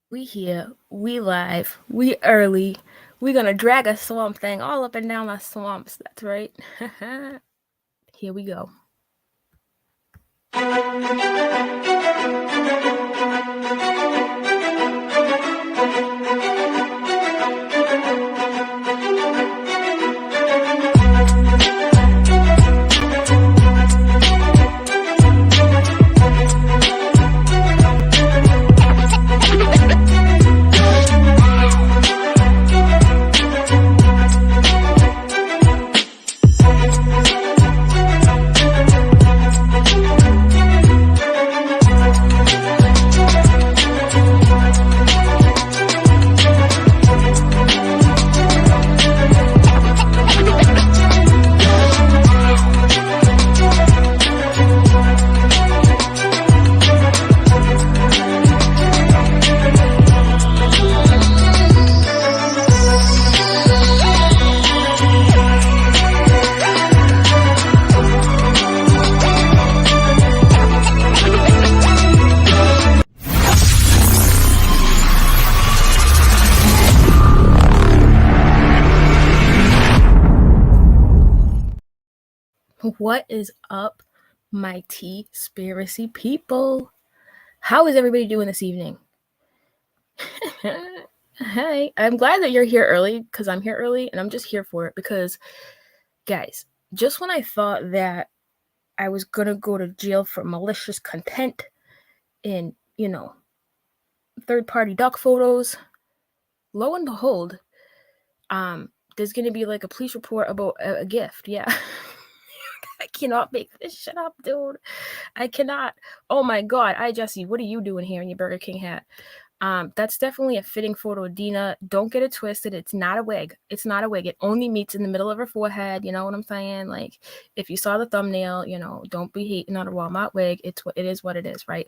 We here, we live, we early. We gonna drag a swamp thing all up and down the swamps. That's right. Here we go. What is up, my Tea-spiracy people? How is everybody doing this evening? Hey, I'm glad that you're here early because I'm here early and I'm just here for it because, guys, just when I thought that I was gonna go to jail for malicious content and, third-party duck photos, lo and behold, there's gonna be like a police report about a gift. Yeah. I cannot make this shit up, dude. I cannot. Oh my god. Hi, Jesse. What are you doing here in your Burger King hat? That's definitely a fitting photo of Dena. Don't get it twisted. It's not a wig. It's not a wig. It only meets in the middle of her forehead. You know what I'm saying? Like, if you saw the thumbnail, don't be hating on a Walmart wig. It is what it is, right?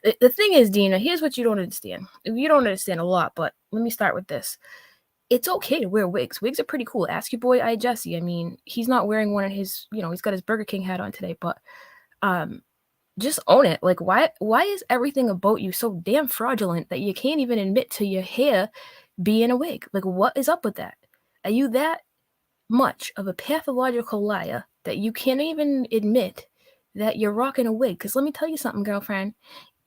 The thing is, Dena, here's what you don't understand. You don't understand a lot, but let me start with this. It's okay to wear wigs. Wigs are pretty cool. Ask your boy I Jesse. I mean, he's not wearing one of his, he's got his Burger King hat on today, but just own it. Like, why is everything about you so damn fraudulent that you can't even admit to your hair being a wig? Like, what is up with that? Are you that much of a pathological liar that you can't even admit that you're rocking a wig? Because let me tell you something, girlfriend.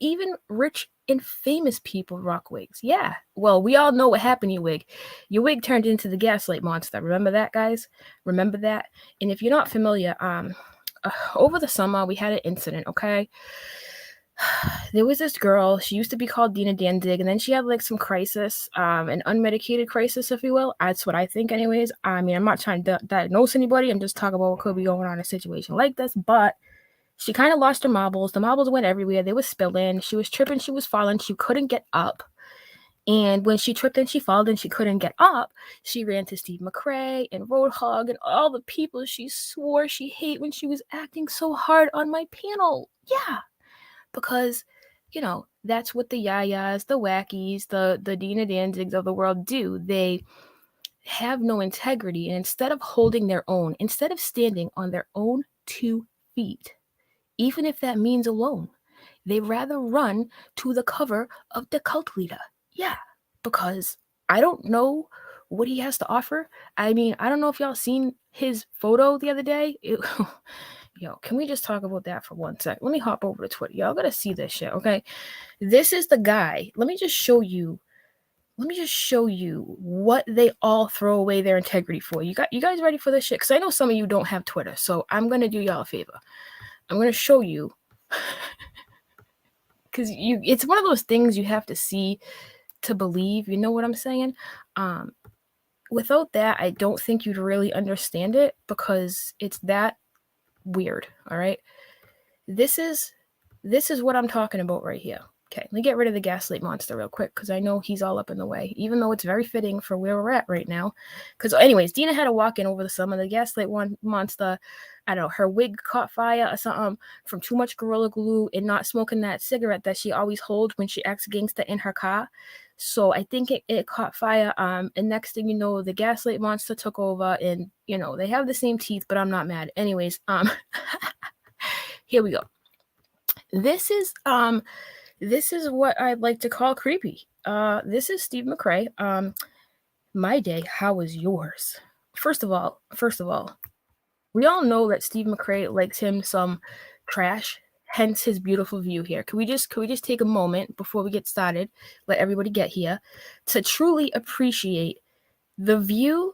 Even rich and famous people rock wigs. Yeah. Well, we all know what happened to your wig. Your wig turned into the gaslight monster. Remember that, guys? Remember that? And if you're not familiar, over the summer we had an incident, okay? There was this girl, she used to be called Dena Danzig, and then she had like some crisis, an unmedicated crisis, if you will. That's what I think anyways. I mean, I'm not trying to diagnose anybody, I'm just talking about what could be going on in a situation like this, but she kind of lost her marbles. The marbles went everywhere. They were spilling. She was tripping. She was falling. She couldn't get up. And when she tripped and she fell and she couldn't get up, she ran to Steve McRae and Roadhog and all the people she swore she hated when she was acting so hard on my panel. Yeah, because, that's what the yayas, the wackies, the Dena Danzigs of the world do. They have no integrity. And instead of holding their own, instead of standing on their own 2 feet, even if that means alone, they rather run to the cover of the cult leader. Yeah, because I don't know what he has to offer. I mean, I don't know if y'all seen his photo the other day. Yo, can we just talk about that for 1 sec? Let me hop over to Twitter. Y'all gotta see this shit, okay? This is the guy. Let me just show you what they all throw away their integrity for. You guys ready for this shit? Because I know some of you don't have Twitter, so I'm gonna do y'all a favor. I'm gonna show you, because it's one of those things you have to see to believe. You know what I'm saying? Without that, I don't think you'd really understand it because it's that weird. All right, this is what I'm talking about right here. Okay, let me get rid of the gaslight monster real quick because I know he's all up in the way, even though it's very fitting for where we're at right now. Because anyways, Dena had a walk-in over the summer. The gaslight monster, I don't know, her wig caught fire or something from too much Gorilla Glue and not smoking that cigarette that she always holds when she acts gangsta in her car. So I think it caught fire. And next thing you know, the gaslight monster took over, and they have the same teeth, but I'm not mad. Anyways, here we go. This is This is what I'd like to call creepy. This is Steve McRae. My day, how was yours? First of all, we all know that Steve McRae likes him some trash, hence his beautiful view here. Could we just take a moment before we get started, let everybody get here, to truly appreciate the view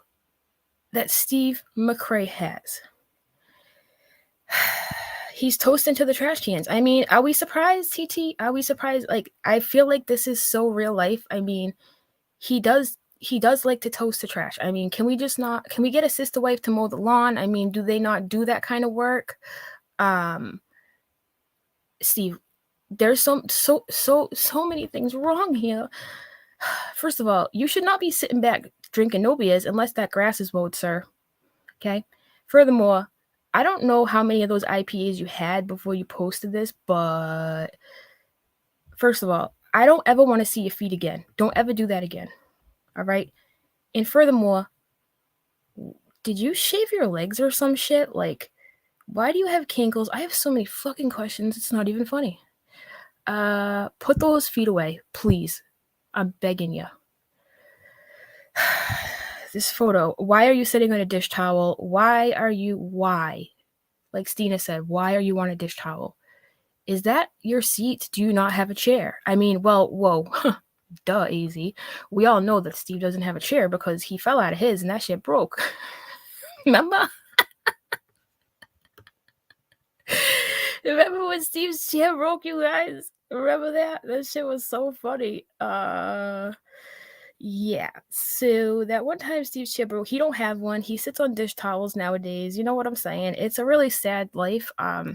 that Steve McRae has? He's toasting to the trash cans. I mean, are we surprised, TT? Are we surprised? Like, I feel like this is so real life. I mean, he does like to toast the trash. I mean, can we get a Sisterwife to mow the lawn? I mean, do they not do that kind of work? Steve, there's so many things wrong here. First of all, you should not be sitting back drinking no beers unless that grass is mowed, sir. Okay? Furthermore, I don't know how many of those IPAs you had before you posted this, but first of all, I don't ever want to see your feet again. Don't ever do that again. All right? And furthermore, did you shave your legs or some shit? Like, why do you have kinkles? I have so many fucking questions. It's not even funny. Put those feet away, please. I'm begging you. This photo. Why are you sitting on a dish towel? Why? Like Dena said, why are you on a dish towel? Is that your seat? Do you not have a chair? I mean, well, whoa. Duh, easy. We all know that Steve doesn't have a chair because he fell out of his and that shit broke. Remember? Remember when Steve's chair broke, you guys? Remember that? That shit was so funny. Yeah. So that one time Steve's chair broke, he don't have one. He sits on dish towels nowadays. You know what I'm saying? It's a really sad life. I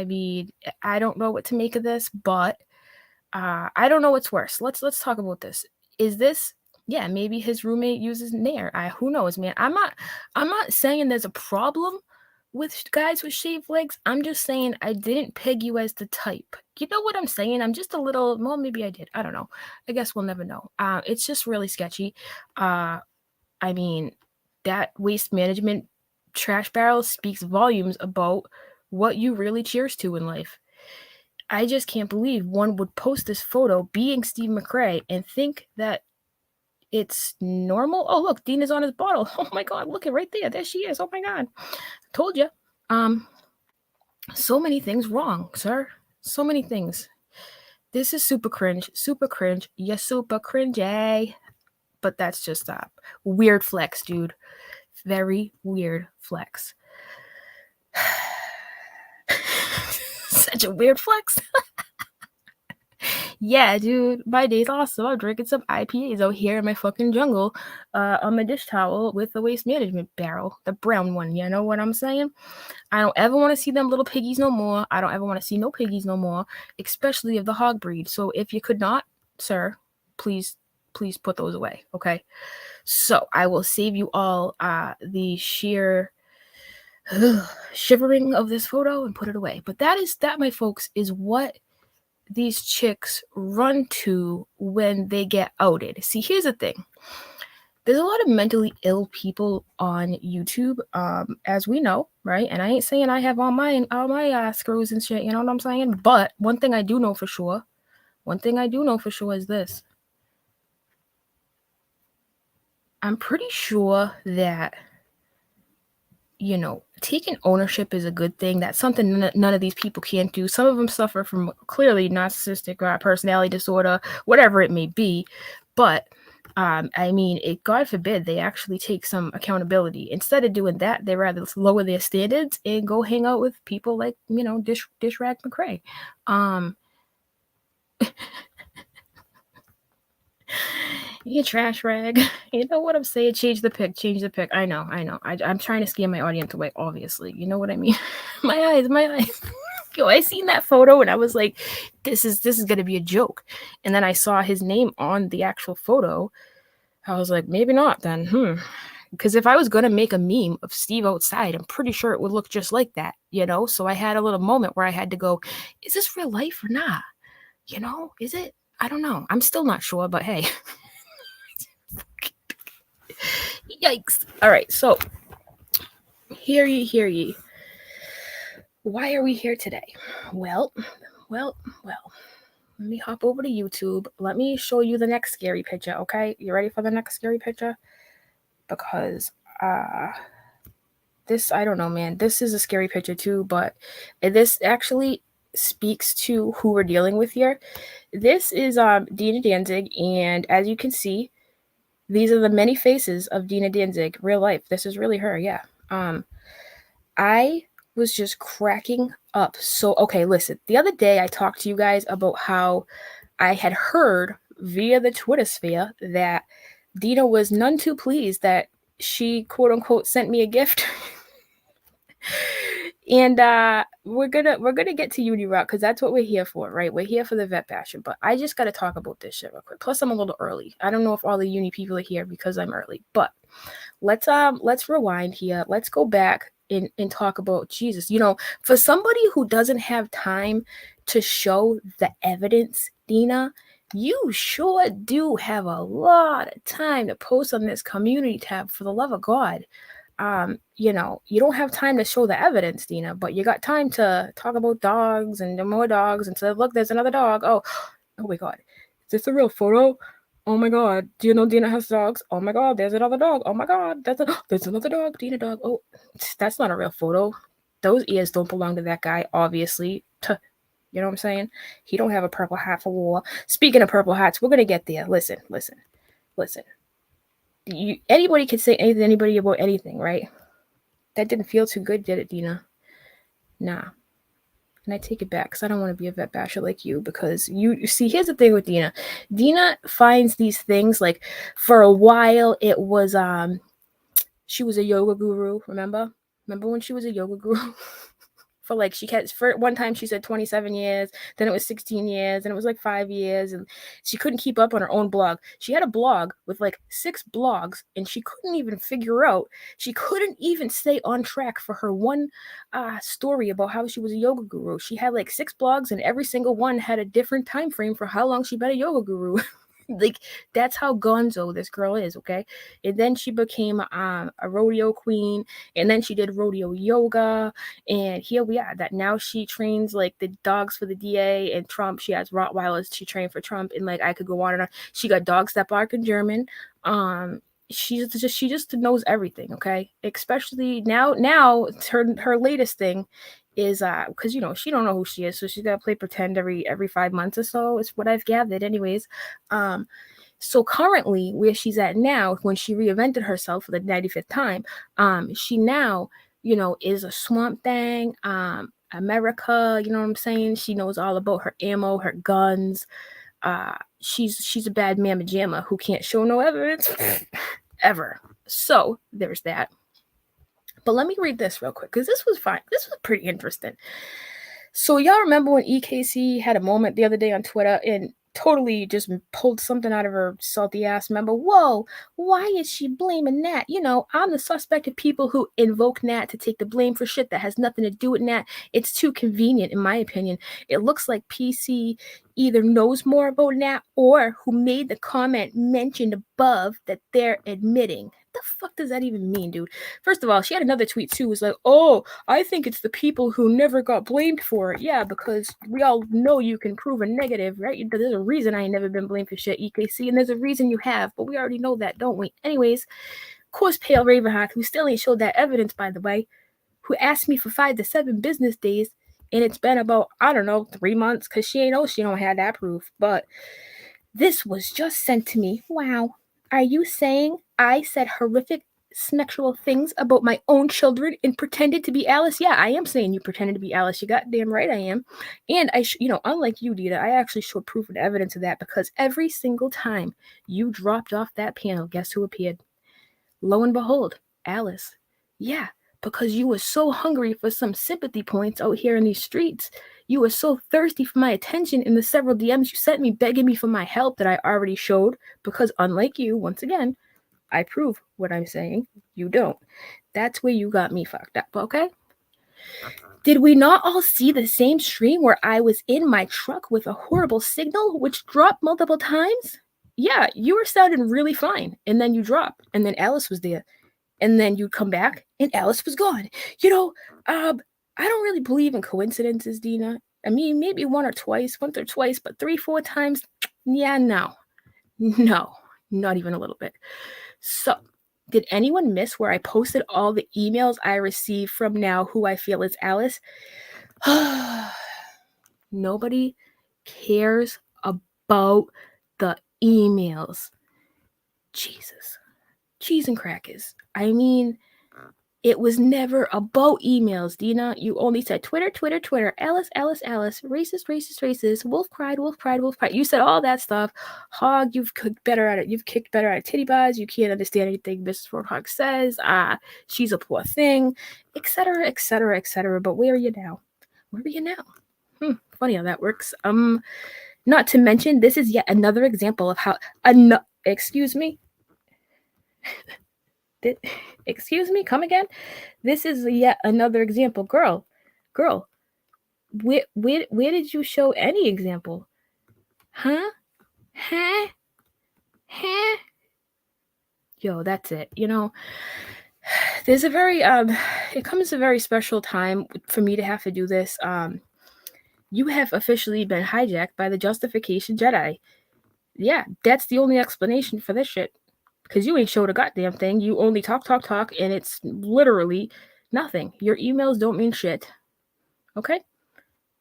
mean, I don't know what to make of this, but I don't know what's worse. Let's talk about this. Is this, yeah, maybe his roommate uses Nair. Who knows, man? I'm not saying there's a problem with guys with shaved legs. I'm just saying I didn't peg you as the type. You know what I'm saying? I'm just a little, well, maybe I did. I don't know. I guess we'll never know. It's just really sketchy. I mean, that waste management trash barrel speaks volumes about what you really cheers to in life. I just can't believe one would post this photo being Steve McRae and think that it's normal. Oh, look, Dean is on his bottle. Oh my God, look it right there. There she is. Oh my God. Told you. So many things wrong, sir. So many things. This is super cringe. Super cringe. You're super cringy. But that's just a weird flex, dude. Very weird flex. Such a weird flex. Yeah, dude, my day's awesome. I'm drinking some IPAs out here in my fucking jungle on my dish towel with the waste management barrel, the brown one. You know what I'm saying? I don't ever want to see them little piggies no more. I don't ever want to see no piggies no more, especially of the hog breed. So if you could not, sir, please put those away, okay? So I will save you all the sheer shivering of this photo and put it away. But that, my folks, is what these chicks run to when they get outed. See, here's the thing. There's a lot of mentally ill people on YouTube, as we know, right? And I ain't saying I have all my screws and shit, you know what I'm saying? But one thing I do know for sure is this. I'm pretty sure that, you know, taking ownership is a good thing. That's something none of these people can't do. Some of them suffer from clearly narcissistic personality disorder, whatever it may be. But I mean, God forbid they actually take some accountability. Instead of doing that, they rather lower their standards and go hang out with people like, you know, Dish Rag McRae. You trash rag. You know what I'm saying? Change the pic. I know. I'm trying to scare my audience away, obviously. You know what I mean? My eyes. Yo, I seen that photo and I was like, this is gonna be a joke. And then I saw his name on the actual photo. I was like, maybe not then. Because if I was gonna make a meme of Steve outside, I'm pretty sure it would look just like that, you know? So I had a little moment where I had to go, is this real life or not? You know, is it? I don't know. I'm still not sure, but hey. Yikes. All right, so hear ye. Why are we here today? Well. Let me hop over to YouTube. Let me show you the next scary picture, okay? You ready for the next scary picture? Because this, I don't know, man. This is a scary picture too, but this actually speaks to who we're dealing with here. This is Dena Danzig, and as you can see, these are the many faces of Dena Danzig, real life. This is really her, yeah. I was just cracking up. So, okay, listen. The other day I talked to you guys about how I had heard via the Twitter sphere that Dena was none too pleased that she quote unquote sent me a gift. And we're gonna get to Uni Rock because that's what we're here for, right? We're here for the vet passion. But I just gotta talk about this shit real quick. Plus, I'm a little early. I don't know if all the uni people are here because I'm early, but let's rewind here. Let's go back and talk about Jesus. You know, for somebody who doesn't have time to show the evidence, Dena, you sure do have a lot of time to post on this community tab, for the love of God. You know, you don't have time to show the evidence, Dena, but you got time to talk about dogs and more dogs and say, look, there's another dog. Oh my God. Is this a real photo? Oh my God. Do you know Dena has dogs? Oh my God, there's another dog. Oh my God, there's another dog, Dena dog. Oh, that's not a real photo. Those ears don't belong to that guy, obviously. You know what I'm saying? He don't have a purple hat for war. Speaking of purple hats, we're gonna get there. Listen. Anybody can say anything to anybody about anything, right? That didn't feel too good, did it, Dena? Nah. And I take it back because I don't want to be a vet basher like you, because you see, here's the thing with Dena. Dena finds these things, like for a while it was she was a yoga guru, remember when she was a yoga guru? For like, for one time she said 27 years, then it was 16 years, and it was like 5 years, and she couldn't keep up on her own blog. She had a blog with like 6 blogs, and she couldn't even stay on track for her one story about how she was a yoga guru. She had like 6 blogs, and every single one had a different time frame for how long she'd been a yoga guru. Like, that's how gonzo this girl is, okay? And then she became a rodeo queen, and then she did rodeo yoga, and here we are, that now she trains like the dogs for the DA and Trump. She has Rottweilers she trained for Trump, and like I could go on and on. She got dogs that bark in German. She just knows everything, okay? Especially now her latest thing is because, you know, she don't know who she is, so she's got to play pretend every 5 months or so. It's what I've gathered anyways. So currently where she's at now, when she reinvented herself for the 95th time, she now, you know, is a swamp thing, America, you know what I'm saying? She knows all about her ammo, her guns. She's a bad mamma jamma who can't show no evidence ever. So there's that. But let me read this real quick, because this was fine. This was pretty interesting. So y'all remember when EKC had a moment the other day on Twitter and totally just pulled something out of her salty ass? Remember, whoa, why is she blaming Nat? You know, I'm the suspect of people who invoke Nat to take the blame for shit that has nothing to do with Nat. It's too convenient, in my opinion. It looks like PC either knows more about Nat or who made the comment mentioned above that they're admitting. The fuck does that even mean, dude? First of all, she had another tweet too. It was like, oh, I think it's the people who never got blamed for it. Yeah, because we all know you can prove a negative, right? There's a reason I ain't never been blamed for shit, EKC, and there's a reason you have, but we already know that, don't we? Anyways, of course, Pale Ravenheart, who still ain't showed that evidence, by the way, who asked me for 5 to 7 business days, and it's been about, I don't know, 3 months, because she don't have that proof. But this was just sent to me. Wow. Are you saying I said horrific sexual things about my own children and pretended to be Alice? Yeah, I am saying you pretended to be Alice. You goddamn right I am. And unlike you, Dena, I actually showed proof and evidence of that, because every single time you dropped off that panel, guess who appeared? Lo and behold, Alice. Yeah, because you were so hungry for some sympathy points out here in these streets. You were so thirsty for my attention in the several DMs you sent me begging me for my help that I already showed, because unlike you, once again, I prove what I'm saying. You don't. That's where you got me fucked up, okay? Did we not all see the same stream where I was in my truck with a horrible signal, which dropped multiple times? Yeah, you were sounding really fine, and then you dropped, and then Alice was there, and then you'd come back, and Alice was gone. I don't really believe in coincidences, Dena. I mean, maybe once or twice, but 3-4 times, yeah, no, not even a little bit. So, did anyone miss where I posted all the emails I received from now who I feel is Alice? Nobody cares about the emails. Jesus. Cheese and crackers. I mean, it was never about emails, Dena. You only said Twitter, Alice, racist, wolf cried. You said all that stuff. Hog, you've kicked better at titty bars. You can't understand anything Mrs. Roadhog says. She's a poor thing, etc., etc., etc. But where are you now? Funny how that works. Not to mention, this is yet another example of how excuse me. Excuse me, come again? This is yet another example. Girl, where did you show any example? Huh? Yo, that's it. There's a very it comes a very special time for me to have to do this. You have officially been hijacked by the Justification Jedi. Yeah, that's the only explanation for this shit. Because you ain't showed a goddamn thing. You only talk, and it's literally nothing. Your emails don't mean shit. Okay?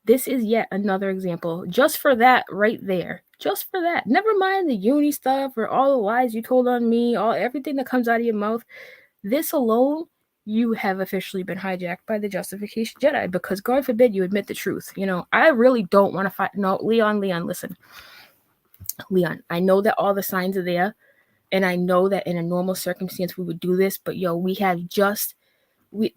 This is yet another example. Just for that right there. Just for that. Never mind the uni stuff or all the lies you told on me, everything that comes out of your mouth. This alone, you have officially been hijacked by the Justification Jedi, because God forbid you admit the truth. I really don't want to fight. No, Leon, listen. Leon, I know that all the signs are there, and I know that in a normal circumstance we would do this, but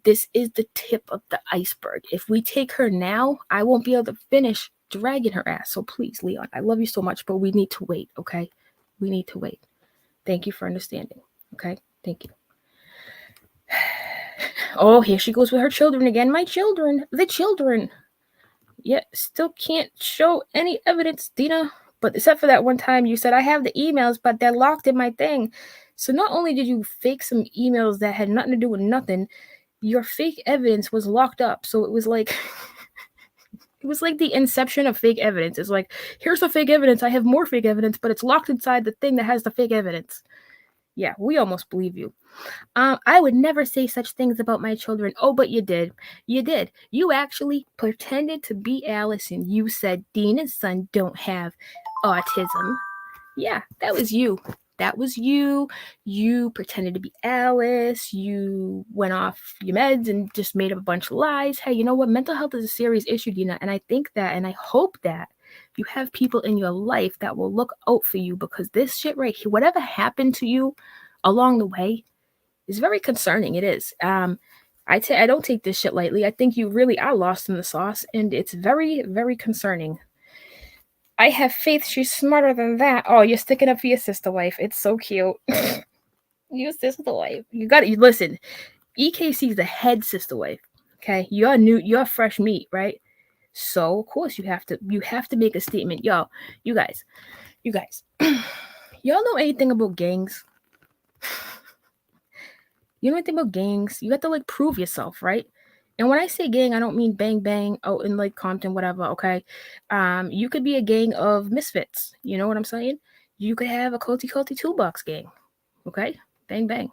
this is the tip of the iceberg. If we take her now, I won't be able to finish dragging her ass. So please, Leon, I love you so much, but we need to wait, okay? We need to wait. Thank you for understanding, okay? Thank you. Oh, here she goes with her children again. My children, the children. Yeah, still can't show any evidence, Dena. But except for that one time you said, I have the emails, but they're locked in my thing. So not only did you fake some emails that had nothing to do with nothing, your fake evidence was locked up. So it was like the inception of fake evidence. It's like, here's the fake evidence. I have more fake evidence, but it's locked inside the thing that has the fake evidence. Yeah, we almost believe you. I would never say such things about my children. Oh, but you did. You actually pretended to be Alice, and you said Dena's son don't have autism. Yeah, that was you. You pretended to be Alice. You went off your meds and just made up a bunch of lies. Hey, you know what? Mental health is a serious issue, Dena, and I think that, and I hope that you have people in your life that will look out for you, because this shit right here, whatever happened to you along the way, is very concerning. It is. I don't take this shit lightly. I think you really are lost in the sauce, and it's very, very concerning. I have faith she's smarter than that. Oh, you're sticking up for your sister wife. It's so cute. Your sister wife. You got to listen. EKC's the head sister wife. Okay, you're fresh meat, right? So of course you have to make a statement. Yo, you guys, y'all know anything about gangs? You know anything about gangs? You have to prove yourself, right? And when I say gang, I don't mean bang bang out in Compton, whatever, okay? You could be a gang of misfits. You know what I'm saying? You could have a culty toolbox gang. Okay? Bang bang.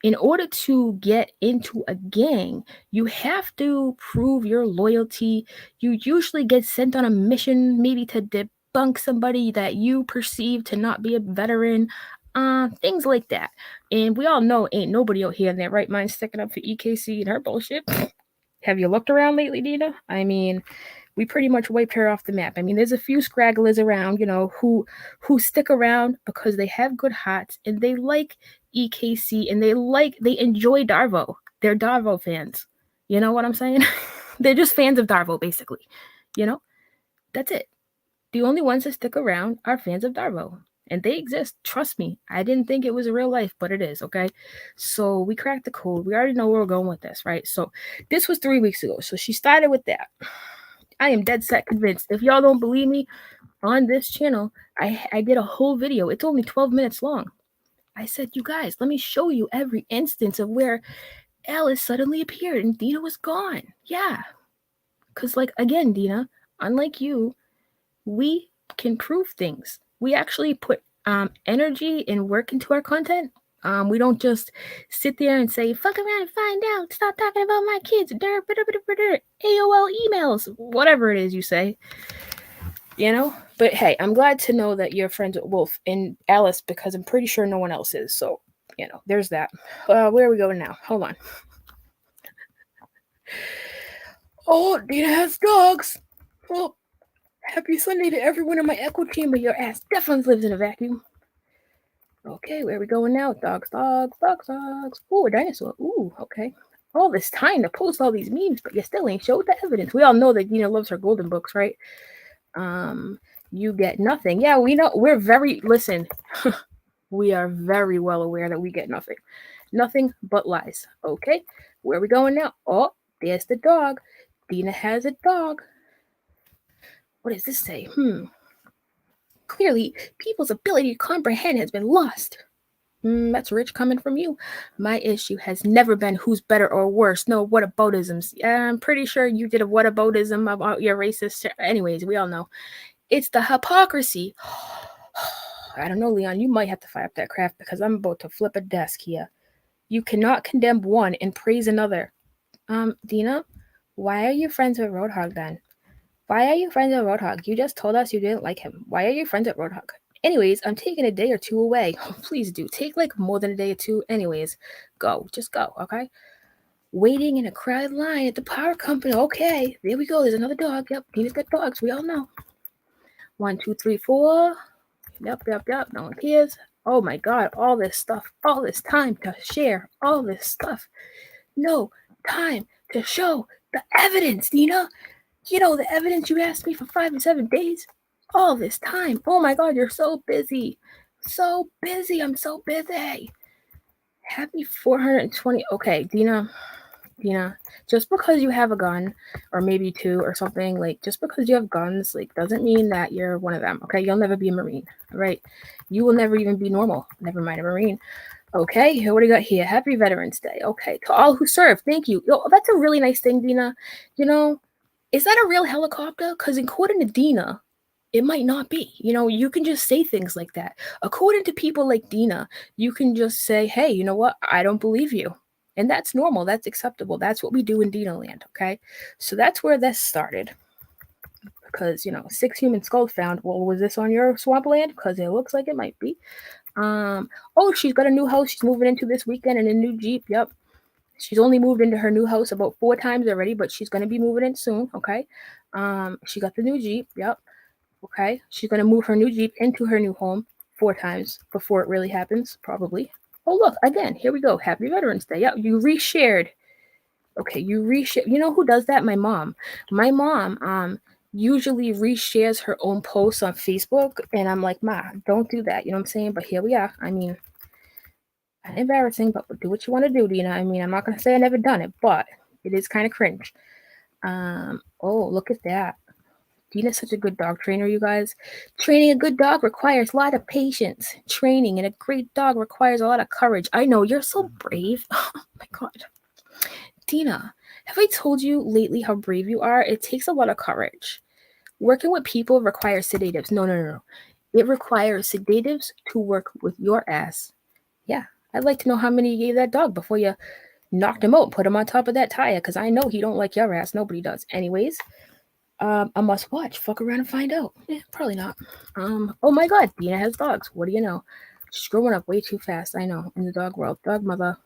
In order to get into a gang, you have to prove your loyalty. You usually get sent on a mission, maybe to debunk somebody that you perceive to not be a veteran. Things like that. And we all know ain't nobody out here in their right mind sticking up for EKC and her bullshit. Have you looked around lately, Dena? I mean, we pretty much wiped her off the map. I mean, there's a few scragglers around, who stick around because they have good hearts and they like EKC and they enjoy Darvo. They're Darvo fans. You know what I'm saying? They're just fans of Darvo, basically. That's it. The only ones that stick around are fans of Darvo. And they exist. Trust me. I didn't think it was a real life, but it is, okay? So we cracked the code. We already know where we're going with this, right? So this was 3 weeks ago. So she started with that. I am dead set convinced. If y'all don't believe me, on this channel, I did a whole video. It's only 12 minutes long. I said, you guys, let me show you every instance of where Alice suddenly appeared and Dena was gone. Yeah. Because, like, again, Dena, unlike you, we can prove things. We actually put energy and work into our content. We don't just sit there and say, fuck around and find out. Stop talking about my kids. AOL emails. Whatever it is you say. You know? But hey, I'm glad to know that you're friends with Wolf and Alice because I'm pretty sure no one else is. So, there's that. Where are we going now? Hold on. Oh, Dena has dogs. Well, happy Sunday to everyone in my echo chamber. Your ass definitely lives in a vacuum. Okay, where are we going now? Dogs. Ooh, a dinosaur. Ooh, okay. All this time to post all these memes, but you still ain't showed the evidence. We all know that Dena loves her golden books, right? You get nothing. Yeah, we know. Listen, we are very well aware that we get nothing. Nothing but lies. Okay, where are we going now? Oh, there's the dog. Dena has a dog. What does this say? Clearly, people's ability to comprehend has been lost. That's rich coming from you. My issue has never been who's better or worse. No whataboutisms. I'm pretty sure you did a whataboutism about your racist. Anyways, we all know. It's the hypocrisy. I don't know, Leon. You might have to fire up that craft because I'm about to flip a desk here. You cannot condemn one and praise another. Dena, why are you friends with Roadhog then? Why are you friends with Roadhog? You just told us you didn't like him. Why are you friends with Roadhog? Anyways, I'm taking a day or two away. Oh, please do. Take like more than a day or two. Anyways, go. Just go, okay? Waiting in a crowded line at the power company. Okay, there we go. There's another dog. Yep, Dena's got dogs. We all know. 1, 2, 3, 4. Yep. No one cares. Oh my God, all this stuff. All this time to share. All this stuff. No time to show the evidence, Dena. The evidence you asked me for 5 and 7 days. All this time. Oh my God, you're so busy. So busy. I'm so busy. Happy 420. Okay, Dena, just because you have a gun, or maybe 2 or something, like, just because you have guns, like, doesn't mean that you're one of them, okay? You'll never be a Marine, right? You will never even be normal. Never mind a Marine. Okay, what do you got here? Happy Veterans Day. Okay, to all who serve, thank you. Yo, that's a really nice thing, Dena. Is that a real helicopter? Because according to Dena, it might not be. You can just say things like that. According to people like Dena, you can just say, hey, you know what? I don't believe you. And that's normal. That's acceptable. That's what we do in Dena land, okay? So that's where this started. Because, 6 human skulls found. Well, was this on your swampland? Because it looks like it might be. Oh, she's got a new house she's moving into this weekend and a new Jeep. Yep. She's only moved into her new house about 4 times already, but she's going to be moving in soon, okay? She got the new Jeep, yep, okay? She's going to move her new Jeep into her new home 4 times before it really happens, probably. Oh, look, again, here we go. Happy Veterans Day. Yep, you reshared. Okay, you reshare. You know who does that? My mom. My mom usually reshares her own posts on Facebook, and I'm like, Ma, don't do that. You know what I'm saying? But here we are. I mean, embarrassing, but do what you want to do, Dena. I mean, I'm not going to say I never done it, but it is kind of cringe. Oh, look at that. Dena's such a good dog trainer, you guys. Training a good dog requires a lot of patience. Training and a great dog requires a lot of courage. I know, you're so brave. Oh my God. Dena, have I told you lately how brave you are? It takes a lot of courage. Working with people requires sedatives. No. It requires sedatives to work with your ass. Yeah, I'd like to know how many you gave that dog before you knocked him out, put him on top of that tire, because I know he don't like your ass. Nobody does. Anyways, a must watch. Fuck around and find out. Probably not. Oh my God, Dena has dogs. What do you know? She's growing up way too fast. I know, in the dog world. Dog mother.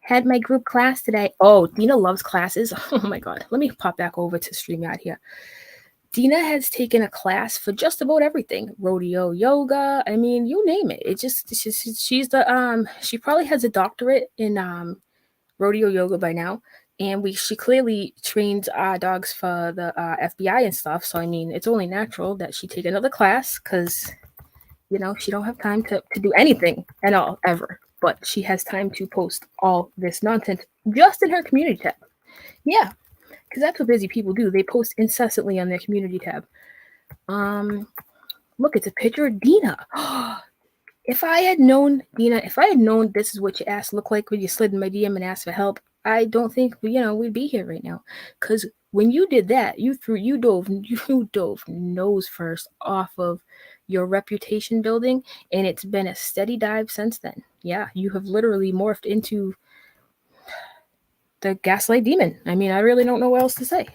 Had my group class today. Oh, Dena loves classes. Oh my God. Let me pop back over to StreamYard here. Dena has taken a class for just about everything. Rodeo yoga. I mean, you name it. She's the she probably has a doctorate in rodeo yoga by now. And she clearly trains dogs for the FBI and stuff. So I mean, it's only natural that she take another class because she don't have time to do anything at all ever. But she has time to post all this nonsense just in her community tab. Yeah, because that's what busy people do. They post incessantly on their community tab. Look, it's a picture of Dena. If I had known, Dena, this is what your ass looked like when you slid in my DM and asked for help, I don't think, we'd be here right now. Because when you did that, you dove nose first off of your reputation building, and it's been a steady dive since then. Yeah, you have literally morphed into the gaslight demon. I mean, I really don't know what else to say.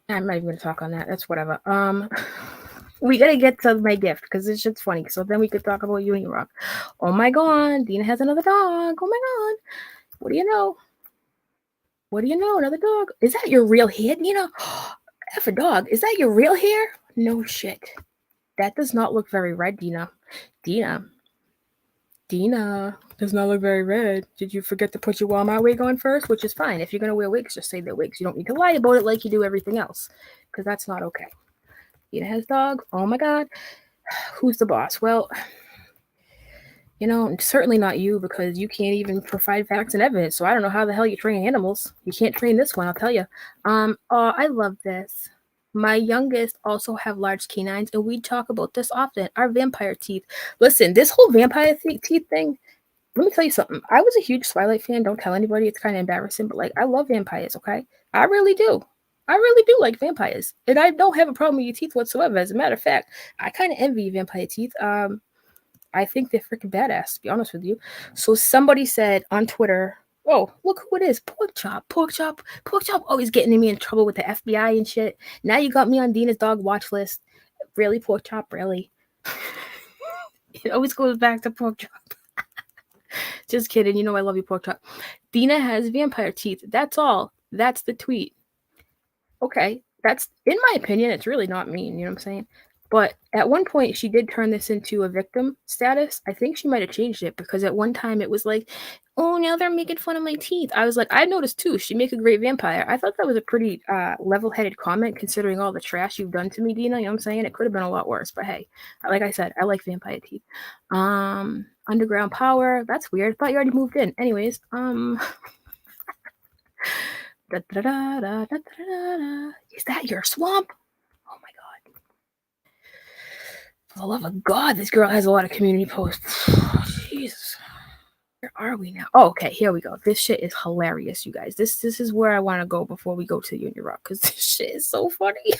I'm not even gonna talk on that. That's whatever. We gotta get to my gift because this shit's funny. So then we could talk about Unirock. Oh my god, Dena has another dog. Oh my god, what do you know? What do you know? Another dog? Is that your real hair, Dena? F a dog. Is that your real hair? No shit. That does not look very red, Dena. Dena. Dena does not look very red. Did you forget to put your Walmart wig on first? Which is fine. If you're gonna wear wigs, just say they're wigs. You don't need to lie about it like you do everything else, because that's not okay. Dena has dog. Oh my god. Who's the boss? Well, certainly not you, because you can't even provide facts and evidence. So I don't know how the hell you train animals. You can't train this one, I'll tell you. Oh, I love this. My youngest also have large canines, and we talk about this often. Our vampire teeth. Listen, this whole vampire teeth thing. Let me tell you something. I was a huge Twilight fan. Don't tell anybody. It's kind of embarrassing, but like, I love vampires. Okay, I really do. I really do like vampires, and I don't have a problem with your teeth whatsoever. As a matter of fact, I kind of envy vampire teeth. I think they're freaking badass, to be honest with you. So somebody said on Twitter, oh, look who it is. Pork Chop. Pork Chop. Pork Chop always getting me in trouble with the FBI and shit. Now you got me on Dena's dog watch list. Really, Pork Chop? Really? It always goes back to Pork Chop. Just kidding. You know I love you, Pork Chop. Dena has vampire teeth. That's all. That's the tweet. Okay. That's, in my opinion, it's really not mean. You know what I'm saying? But at one point, she did turn this into a victim status. I think she might have changed it, because at one time it was like, oh, now they're making fun of my teeth. I was like, I noticed too. She make a great vampire. I thought that was a pretty level-headed comment, considering all the trash you've done to me, Dena. You know what I'm saying? It could have been a lot worse. But hey, like I said, I like vampire teeth. Underground power. That's weird. I thought you already moved in. Anyways, is that your swamp? Oh my god. For the love of God, this girl has a lot of community posts. Jesus. Where are we now? Oh, okay, here we go. This shit is hilarious, you guys. This is where I want to go before we go to Uni Rock, because this shit is so funny.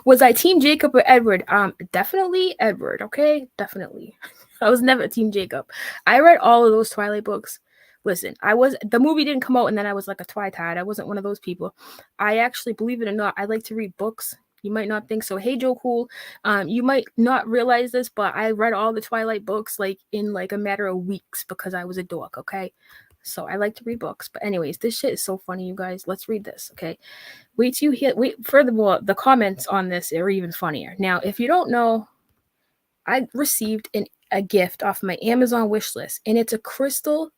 Was I Team Jacob or Edward? Definitely Edward, okay? Definitely. I was never Team Jacob. I read all of those Twilight books. Listen, the movie didn't come out and then I was like a Twilight. I wasn't one of those people. I actually, believe it or not, I like to read books. You might not think so. Hey, Joe Cool. You might not realize this, but I read all the Twilight books like in like a matter of weeks, because I was a dork, okay? So I like to read books. But anyways, this shit is so funny, you guys. Let's read this, okay? Furthermore, the comments on this are even funnier. Now, if you don't know, I received a gift off my Amazon wish list, and it's a crystal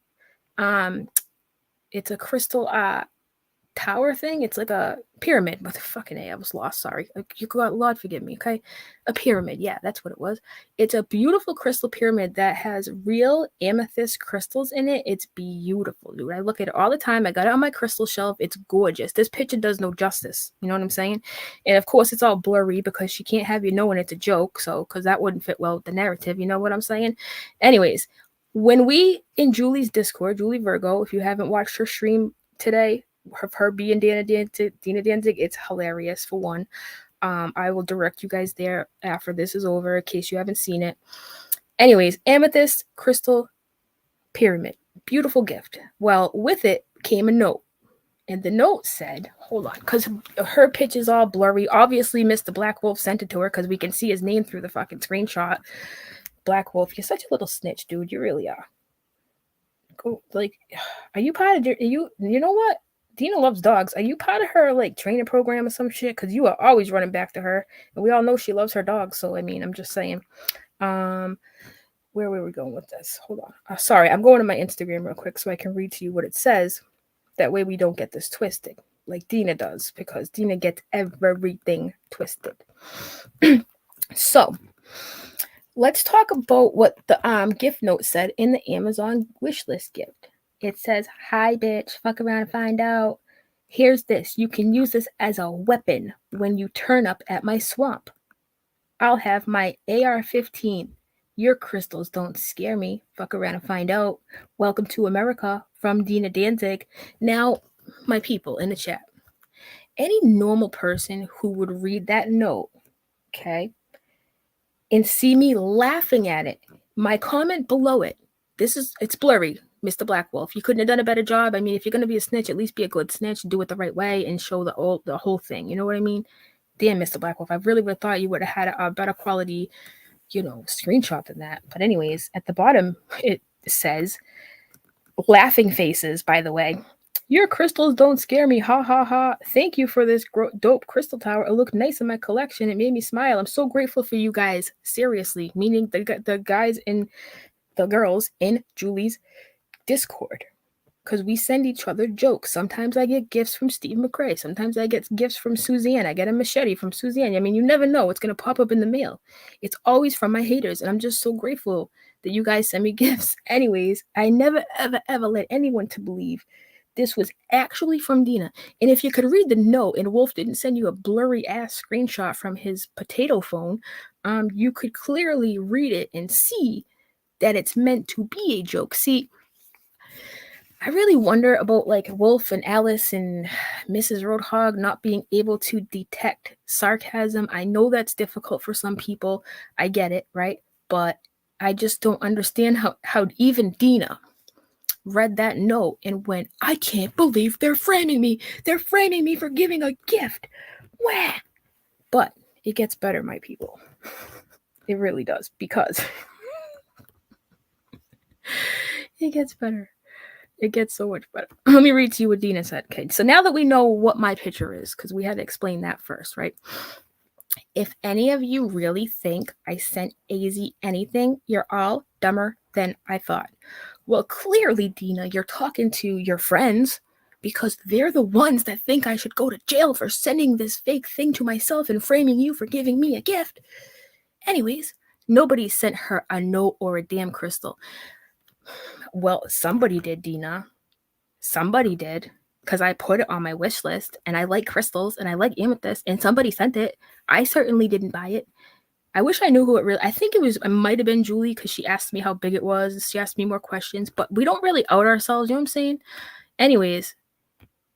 tower thing. It's like a pyramid. What the fucking A? I was lost. Sorry. You God, Lord, forgive me. Okay, a pyramid. Yeah, that's what it was. It's a beautiful crystal pyramid that has real amethyst crystals in it. It's beautiful, dude. I look at it all the time. I got it on my crystal shelf. It's gorgeous. This picture does no justice. You know what I'm saying? And of course, it's all blurry because she can't have you knowing it's a joke. So, because that wouldn't fit well with the narrative. You know what I'm saying? Anyways, when we in Julie's Discord, Julie Virgo, if you haven't watched her stream today, her being Dena Danzig, it's hilarious. For one, I will direct you guys there after this is over in case you haven't seen it. Anyways, amethyst crystal pyramid, beautiful gift. Well, with it came a note, and the note said, hold on, because her pitch is all blurry. Obviously, Mr. Black Wolf sent it to her because we can see his name through the fucking screenshot. Black Wolf, you're such a little snitch, dude. You really are. Go, like, are you part of you know what? Dena loves dogs. Are you part of her like training program or some shit? Because you are always running back to her, and we all know she loves her dogs. So I mean, I'm just saying. Where were we going with this? Hold on. Sorry, I'm going to my Instagram real quick so I can read to you what it says. That way we don't get this twisted, like Dena does, because Dena gets everything twisted. So let's talk about what the gift note said in the Amazon wishlist gift. It says, "Hi, bitch. Fuck around and find out. Here's this. You can use this as a weapon when you turn up at my swamp. I'll have my AR-15. Your crystals don't scare me. Fuck around and find out. Welcome to America from Dena Danzig. Now, my people in the chat, any normal person who would read that note, okay, and see me laughing at it, my comment below it, it's blurry, Mr. Black Wolf. You couldn't have done a better job. I mean, if you're going to be a snitch, at least be a good snitch, do it the right way, and show the whole thing. You know what I mean? Damn, Mr. Black Wolf, I really would have thought you would have had a better quality, screenshot than that. But anyways, at the bottom, it says, laughing faces, by the way. Your crystals don't scare me, ha ha ha. Thank you for this dope crystal tower. It looked nice in my collection. It made me smile. I'm so grateful for you guys. Seriously, meaning the guys and the girls in Julie's Discord. Because we send each other jokes. Sometimes I get gifts from Steve McRae. Sometimes I get gifts from Suzanne. I get a machete from Suzanne. I mean, you never know what's going to pop up in the mail. It's always from my haters, and I'm just so grateful that you guys send me gifts. Anyways, I never, ever, ever let anyone to believe this was actually from Dena. And if you could read the note, and Wolf didn't send you a blurry-ass screenshot from his potato phone, you could clearly read it and see that it's meant to be a joke. See, I really wonder about like Wolf and Alice and Mrs. Roadhog not being able to detect sarcasm. I know that's difficult for some people. I get it, right? But I just don't understand how even Dena read that note and went, I can't believe they're framing me. They're framing me for giving a gift. Wah! But it gets better, my people. It really does, because it gets better. It gets so much better. Let me read to you what Dena said. Okay, so now that we know what my picture is, because we had to explain that first, right? If any of you really think I sent AZ anything, you're all dumber than I thought. Well, clearly, Dena, you're talking to your friends, because they're the ones that think I should go to jail for sending this fake thing to myself and framing you for giving me a gift. Anyways, nobody sent her a note or a damn crystal. Well, somebody did, Dena. Somebody did, because I put it on my wish list, and I like crystals, and I like amethyst, and somebody sent it. I certainly didn't buy it. I wish I knew who it really... I think it might have been Julie, because she asked me how big it was. She asked me more questions, but we don't really out ourselves, you know what I'm saying? Anyways,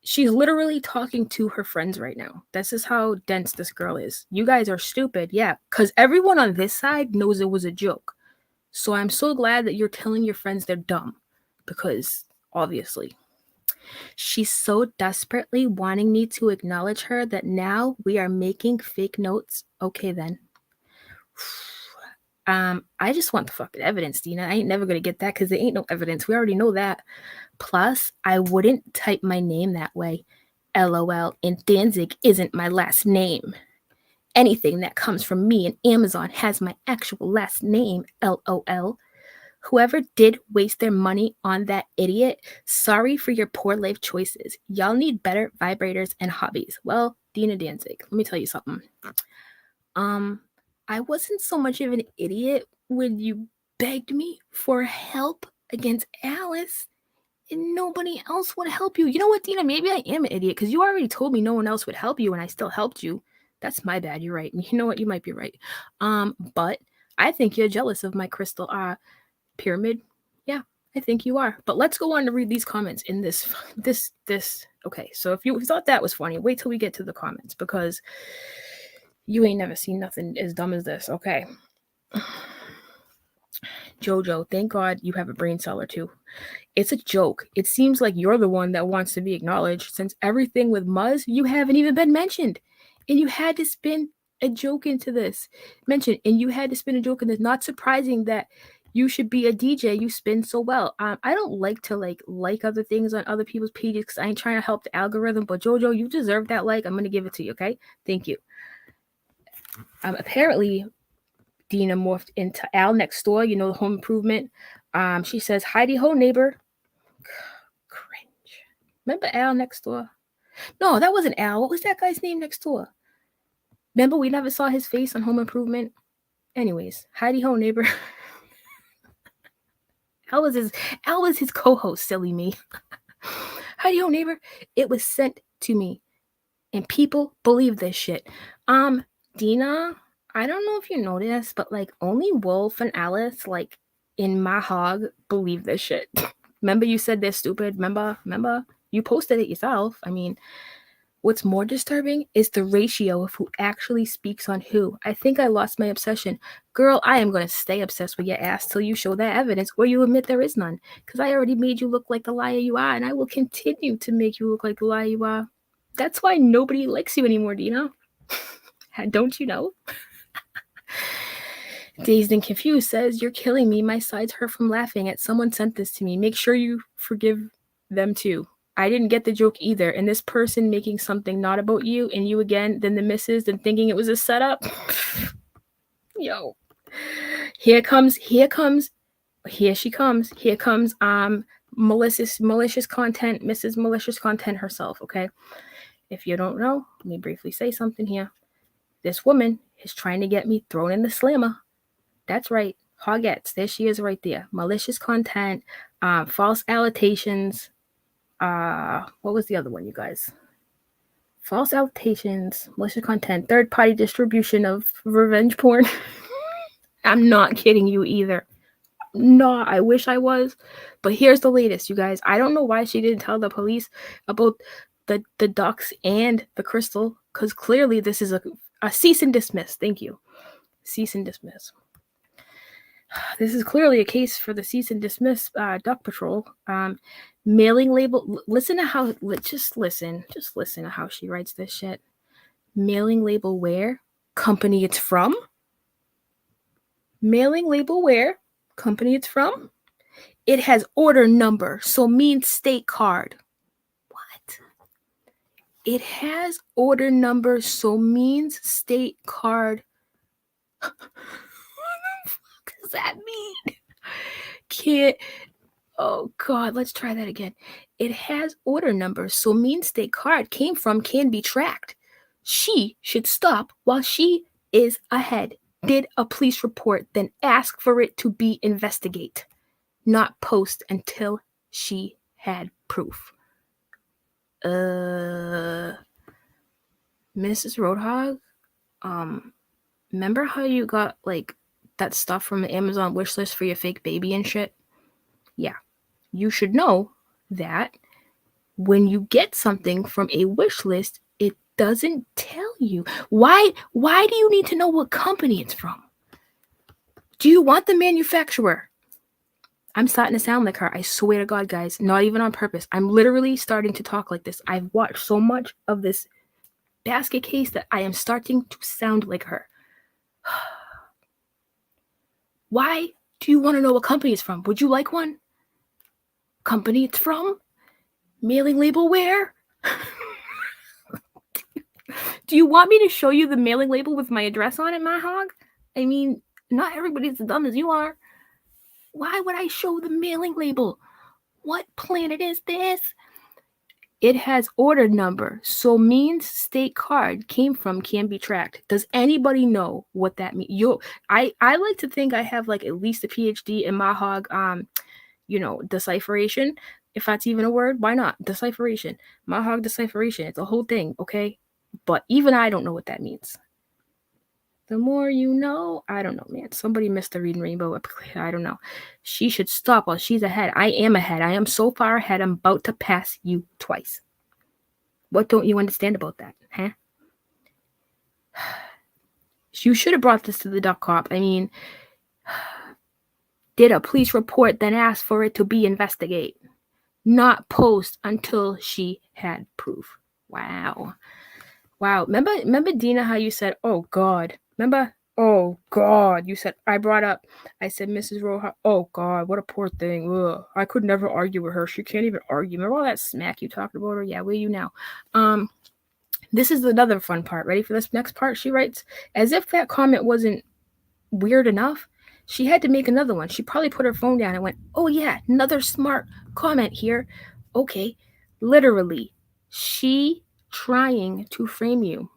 she's literally talking to her friends right now. This is how dense this girl is. You guys are stupid, yeah, because everyone on this side knows it was a joke. So I'm so glad that you're telling your friends they're dumb, because obviously. She's so desperately wanting me to acknowledge her that now we are making fake notes. Okay, then. I just want the fucking evidence, Dena. I ain't never gonna get that, because there ain't no evidence. We already know that. Plus, I wouldn't type my name that way. LOL, and Danzig isn't my last name. Anything that comes from me and Amazon has my actual last name. LOL. Whoever did waste their money on that idiot, sorry for your poor life choices. Y'all need better vibrators and hobbies. Well, Dena Danzig, let me tell you something. I wasn't so much of an idiot when you begged me for help against Alice, and nobody else would help you. You know what, Dena? Maybe I am an idiot, because you already told me no one else would help you, and I still helped you. That's my bad. You're right. You know what? You might be right. But I think you're jealous of my crystal pyramid. Yeah, I think you are. But let's go on to read these comments in this. Okay, so if you thought that was funny, wait till we get to the comments, because you ain't never seen nothing as dumb as this. Okay. Jojo, thank God you have a brain cellar too. It's a joke. It seems like you're the one that wants to be acknowledged, since everything with Muzz, you haven't even been mentioned. And you had to spin a joke into this. Mention, and you had to spin a joke in this. Not surprising that you should be a DJ. You spin so well. I don't like to like other things on other people's pages, because I ain't trying to help the algorithm. But Jojo, you deserve that like. I'm gonna give it to you. Okay, thank you. Apparently, Dena morphed into Al next door. You know, the home improvement. She says, "Heidi ho, neighbor." Cringe. Remember Al next door? No, that wasn't Al. What was that guy's name next door? Remember, we never saw his face on Home Improvement. Anyways, Heidi ho, neighbor. Al was his co-host, silly me. Heidi ho, neighbor. It was sent to me, and people believe this shit. Dena, I don't know if you know this, but like only Wolf and Alice, like in my hog, believe this shit. Remember you said they're stupid? Remember? You posted it yourself. I mean, what's more disturbing is the ratio of who actually speaks on who. I think I lost my obsession. Girl, I am going to stay obsessed with your ass till you show that evidence or you admit there is none. Because I already made you look like the liar you are, and I will continue to make you look like the liar you are. That's why nobody likes you anymore, Dena. Don't you know? Dazed and Confused says, "You're killing me. My sides hurt from laughing at someone sent this to me. Make sure you forgive them too. I didn't get the joke either. And this person making something not about you and you again, then the missus, then thinking it was a setup." Yo. Here she comes malicious content, Mrs. Malicious Content herself, okay? If you don't know, let me briefly say something here. This woman is trying to get me thrown in the slammer. That's right. Hogettes. There she is right there. Malicious content, false allegations. What was the other one, you guys? False allegations, malicious content, third-party distribution of revenge porn. I'm not kidding you either. No, I wish I was. But here's the latest, you guys. I don't know why she didn't tell the police about the ducks and the crystal, because clearly this is a cease and dismiss. Thank you. Cease and dismiss. This is clearly a case for the cease and dismiss duck patrol. Mailing label. Listen to how. Just listen to how she writes this shit. Mailing label where? Company it's from? Mailing label where? Company it's from? It has order number, so means state card. What? It has order number, so means state card. What the fuck does that mean? Can't. Oh God, let's try that again. It has order number, so means state card came from can be tracked. She should stop while she is ahead. Did a police report, then ask for it to be investigate. Not post until she had proof. Mrs. Roadhog, remember how you got like that stuff from the Amazon wishlist for your fake baby and shit? Yeah. You should know that when you get something from a wish list, it doesn't tell you. Why do you need to know what company it's from? Do you want the manufacturer? I'm starting to sound like her. I swear to God, guys, not even on purpose. I'm literally starting to talk like this. I've watched so much of this basket case that I am starting to sound like her. Why do you want to know what company it's from? Would you like one? Company it's from? Mailing label where? Do you want me to show you the mailing label with my address on it, my hog? I mean, not everybody's as dumb as you are. Why would I show the mailing label? What planet is this? It has order number, so means state card came from can be tracked. Does anybody know what that means? I like to think I have like at least a PhD in my hog, decipheration. If that's even a word, why not? Decipheration. My hog decipheration. It's a whole thing, okay? But even I don't know what that means. The more you know, I don't know, man. Somebody missed the reading rainbow. I don't know. She should stop while she's ahead. I am ahead. I am so far ahead, I'm about to pass you twice. What don't you understand about that, huh? You should have brought this to the duck cop. I mean, did a police report, then ask for it to be investigate. Not post until she had proof. Wow. Remember, Dena, how you said, oh, God. Remember? Oh, God. You said, I said, Mrs. Roja, oh, God, what a poor thing. Ugh, I could never argue with her. She can't even argue. Remember all that smack you talked about her? Yeah, where are you now? This is another fun part. Ready for this next part? She writes, as if that comment wasn't weird enough, she had to make another one. She probably put her phone down and went, oh, yeah, another smart comment here. Okay, literally, she trying to frame you.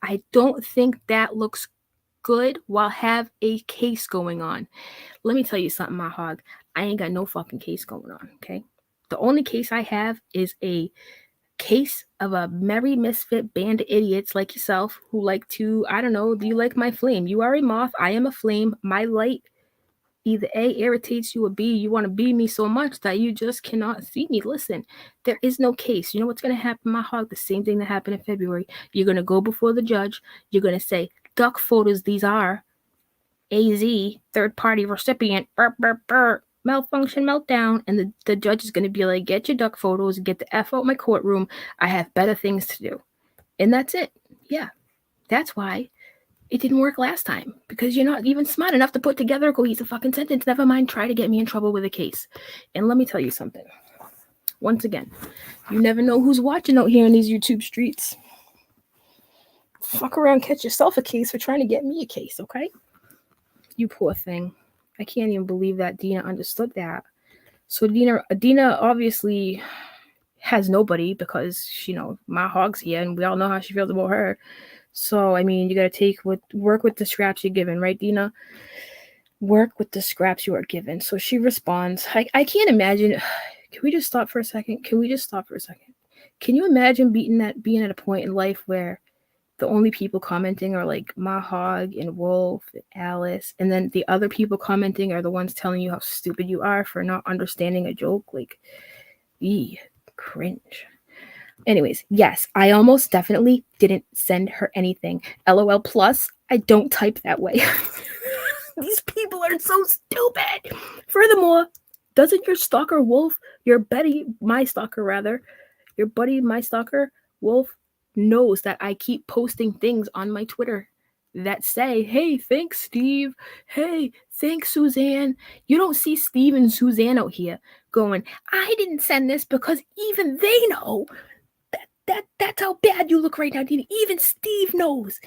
I don't think that looks good while have a case going on. Let me tell you something, my hog. I ain't got no fucking case going on, okay? The only case I have is a case of a merry misfit band of idiots like yourself who like to, I don't know, do you like my flame? You are a moth, I am a flame. My light either A, irritates you, or B, you want to be me so much that you just cannot see me. Listen, there is no case. You know what's going to happen, my hog? The same thing that happened in February. You're going to go before the judge. You're going to say, duck photos these are. AZ, third party recipient, burp, burp, burp, malfunction, meltdown. And the judge is going to be like, get your duck photos, get the F out my courtroom. I have better things to do. And that's it. Yeah. That's why it didn't work last time, because you're not even smart enough to put together a cohesive fucking sentence. Never mind try to get me in trouble with a case. And let me tell you something. Once again, you never know who's watching out here in these YouTube streets. Fuck around, catch yourself a case for trying to get me a case, okay? You poor thing. I can't even believe that Dena understood that. So Dena obviously has nobody because, you know, my hog's here and we all know how she feels about her. So, I mean, you got to work with the scraps you're given, right, Dena? Work with the scraps you are given. So she responds. I can't imagine. Can we just stop for a second? Can you imagine being at a point in life where the only people commenting are like my hog and Wolf and Alice, and then the other people commenting are the ones telling you how stupid you are for not understanding a joke? Like, cringe. Anyways, yes, I almost definitely didn't send her anything. LOL plus, I don't type that way. These people are so stupid. Furthermore, doesn't your stalker Wolf, your buddy, my stalker, Wolf, knows that I keep posting things on my Twitter that say, hey, thanks, Steve. Hey, thanks, Suzanne. You don't see Steve and Suzanne out here going, I didn't send this, because even they know that's how bad you look right now, Dena. Even Steve knows.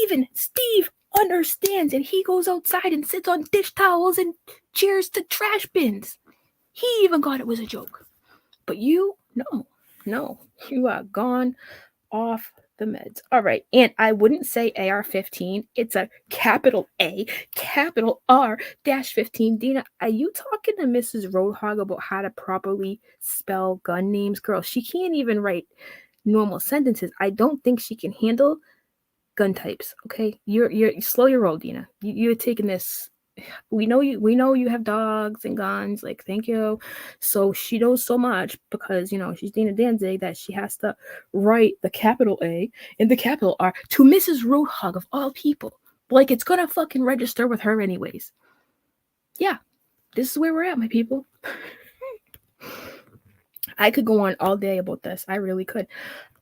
Even Steve understands, and he goes outside and sits on dish towels and cheers to trash bins. He even got it was a joke. But you, no, you are gone off the meds. All right, and I wouldn't say AR-15. It's a capital A, capital R-15. Dena, are you talking to Mrs. Roadhog about how to properly spell gun names? Girl, she can't even write normal sentences. I don't think she can handle gun types. Okay, you're slow your roll, Dena. You're taking this. We know you have dogs and guns. Like, thank you. So she knows so much because, you know, she's Dena Danzig that she has to write the capital A and the capital R to Mrs. Roadhog of all people. Like, it's gonna fucking register with her anyways. Yeah, this is where we're at, my people. I could go on all day about this. I really could.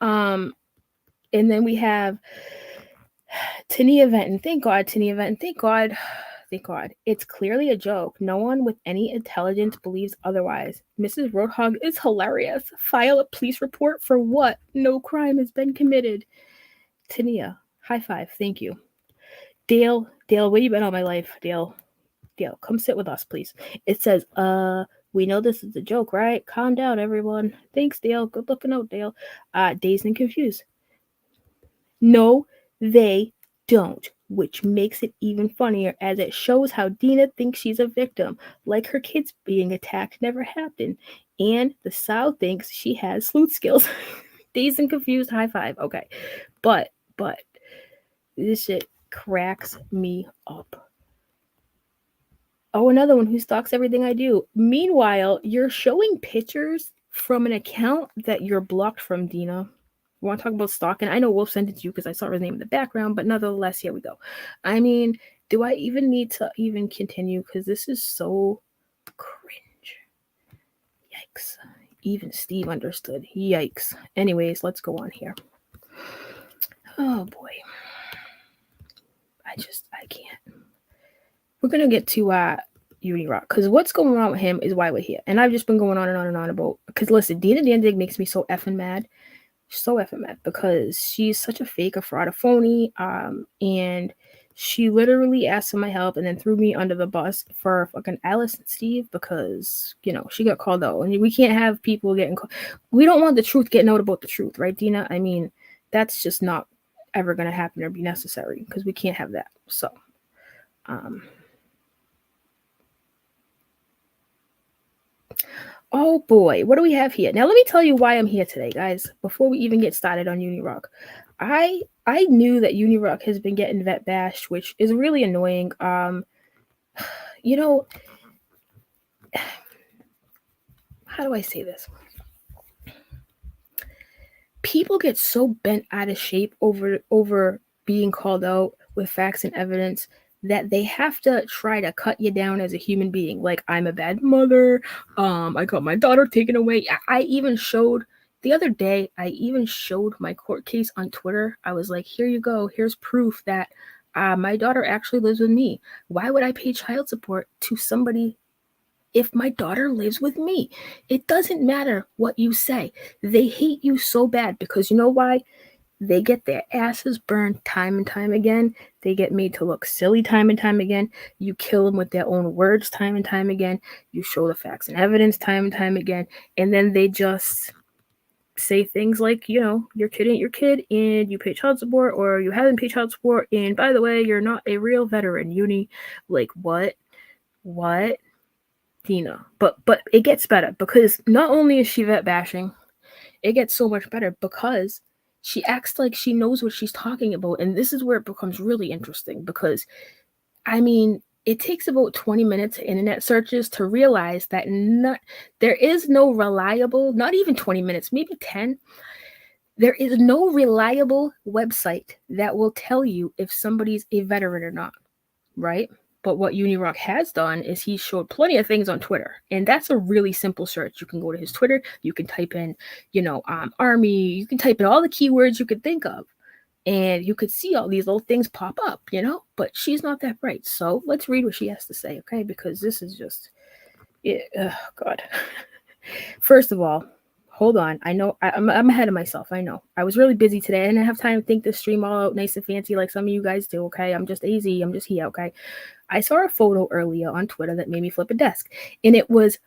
And then we have Tania Venton. Thank God, Tania Venton. Thank God. It's clearly a joke. No one with any intelligence believes otherwise. Mrs. Roadhog is hilarious. File a police report for what? No crime has been committed. Tania, high five. Thank you. Dale, where you been all my life? Dale, come sit with us, please. It says, we know this is a joke, right? Calm down, everyone. Thanks, Dale. Good looking out, Dale. Dazed and confused. No, they don't, which makes it even funnier as it shows how Dena thinks she's a victim, like her kids being attacked never happened, and the sow thinks she has sleuth skills. Dazed and confused, high five. Okay, but this shit cracks me up. Oh, another one who stalks everything I do. Meanwhile, you're showing pictures from an account that you're blocked from, Dena. You want to talk about stalking? I know Wolf sent it to you because I saw his name in the background, but nonetheless, here we go. I mean, do I even need to even continue? Because this is so cringe. Yikes. Even Steve understood. Yikes. Anyways, let's go on here. Oh, boy. I can't. We're going to get to Uni Rock, because what's going on with him is why we're here. And I've just been going on and on and on about, because listen, Dena Danzig makes me so effing mad. So effing mad because she's such a fake, a fraud, a phony, and she literally asked for my help and then threw me under the bus for fucking Alice and Steve because, you know, she got called out, and we can't have people getting called. We don't want the truth getting out about the truth, right, Dena? I mean, that's just not ever going to happen or be necessary because we can't have that. So, Oh boy, what do we have here? Now let me tell you why I'm here today, guys. Before we even get started on Unirock, I knew that Unirock has been getting vet bashed, which is really annoying. You know, how do I say this? People get so bent out of shape over being called out with facts and evidence that they have to try to cut you down as a human being. Like, I'm a bad mother. I got my daughter taken away. I even showed the other day. I even showed my court case on Twitter. I was like, here you go. Here's proof that my daughter actually lives with me. Why would I pay child support to somebody if my daughter lives with me? It doesn't matter what you say. They hate you so bad because you know why? They get their asses burned time and time again. They get made to look silly time and time again. You kill them with their own words time and time again. You show the facts and evidence time and time again. And then they just say things like, you know, your kid ain't your kid and you pay child support, or you haven't paid child support, and by the way, you're not a real veteran. Uni, like, what? What? Dena. But it gets better because not only is she vet bashing, it gets so much better because she acts like she knows what she's talking about. And this is where it becomes really interesting because, I mean, it takes about 20 minutes of internet searches to realize that there is no reliable, not even 20 minutes, maybe 10. There is no reliable website that will tell you if somebody's a veteran or not, right? But what Unirock has done is he showed plenty of things on Twitter, and that's a really simple search. You can go to his Twitter, you can type in, army, you can type in all the keywords you could think of, and you could see all these little things pop up, But she's not that bright, so let's read what she has to say, okay? Because this is just, oh God. First of all, hold on. I know I'm ahead of myself. I know. I was really busy today. I didn't have time to think this stream all out nice and fancy like some of you guys do, okay? I'm just AZ. I'm just here, okay? I saw a photo earlier on Twitter that made me flip a desk. And it was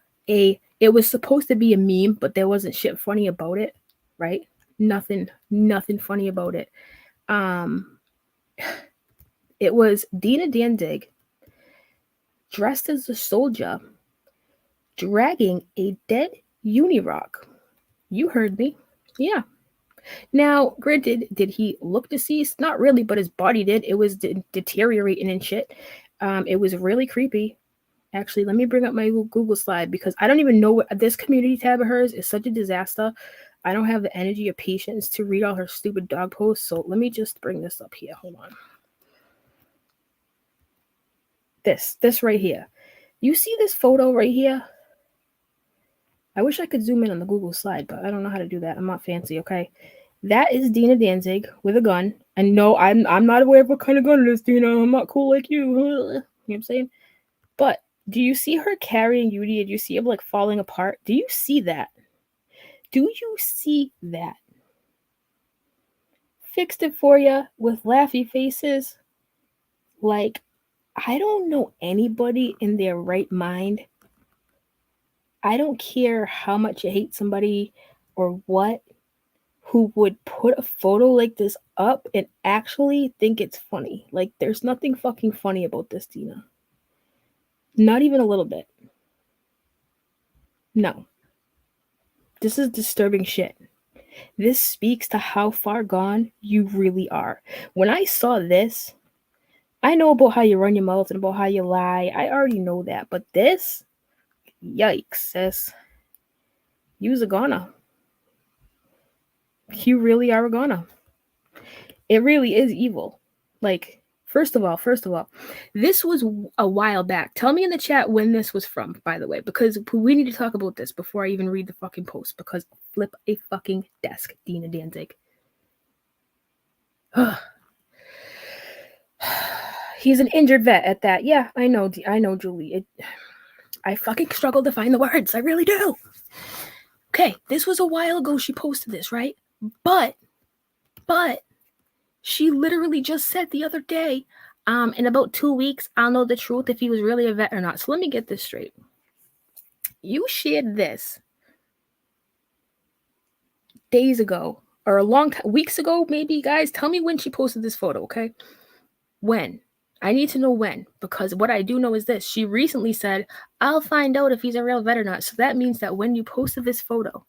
supposed to be a meme, but there wasn't shit funny about it, right? Nothing funny about it. It was Dena Danzig dressed as a soldier dragging a dead Unirock. You heard me. Yeah. Now, granted, did he look deceased? Not really, but his body did. It was deteriorating and shit. It was really creepy. Actually, let me bring up my Google slide because I don't even know what this community tab of hers is such a disaster. I don't have the energy or patience to read all her stupid dog posts. So let me just bring this up here. Hold on. This right here. You see this photo right here? I wish I could zoom in on the Google slide, but I don't know how to do that. I'm not fancy, okay? That is Dena Danzig with a gun. And no, I'm not aware of what kind of gun it is, Dena. I'm not cool like you. You know what I'm saying? But do you see her carrying Uni? Do you see him like falling apart? Do you see that? Do you see that? Fixed it for you with laughy faces. Like, I don't know anybody in their right mind. I don't care how much you hate somebody or what, who would put a photo like this up and actually think it's funny. Like, there's nothing fucking funny about this, Dena. Not even a little bit. No. This is disturbing shit. This speaks to how far gone you really are. When I saw this, I know about how you run your mouth and about how you lie. I already know that. But this, yikes, sis. You's a goner. You really are a goner. It really is evil. Like, first of all, this was a while back. Tell me in the chat when this was from, by the way, because we need to talk about this before I even read the fucking post, because flip a fucking desk, Dena Danzig. He's an injured vet at that. Yeah, I know, Julie. I fucking struggle to find the words. I really do. Okay, this was a while ago she posted this, right? But she literally just said the other day, in about 2 weeks, I'll know the truth if he was really a vet or not. So let me get this straight. You shared this days ago, or a long time, weeks ago, maybe, guys. Tell me when she posted this photo, okay? When? I need to know when, because what I do know is this. She recently said, I'll find out if he's a real vet or not. So that means that when you posted this photo,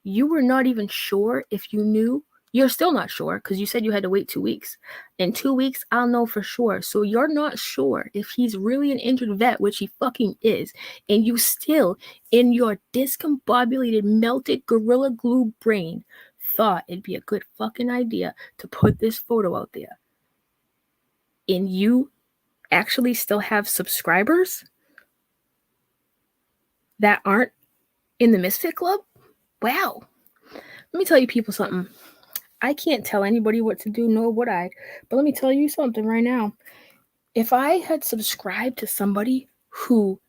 you were not even sure if you knew. You're still not sure because you said you had to wait 2 weeks. In 2 weeks, I'll know for sure. So you're not sure if he's really an injured vet, which he fucking is. And you still, in your discombobulated, melted gorilla glue brain, thought it'd be a good fucking idea to put this photo out there. And you actually still have subscribers that aren't in the Misfit Club? Wow. Let me tell you people something. I can't tell anybody what to do, nor would I. But let me tell you something right now. If I had subscribed to somebody who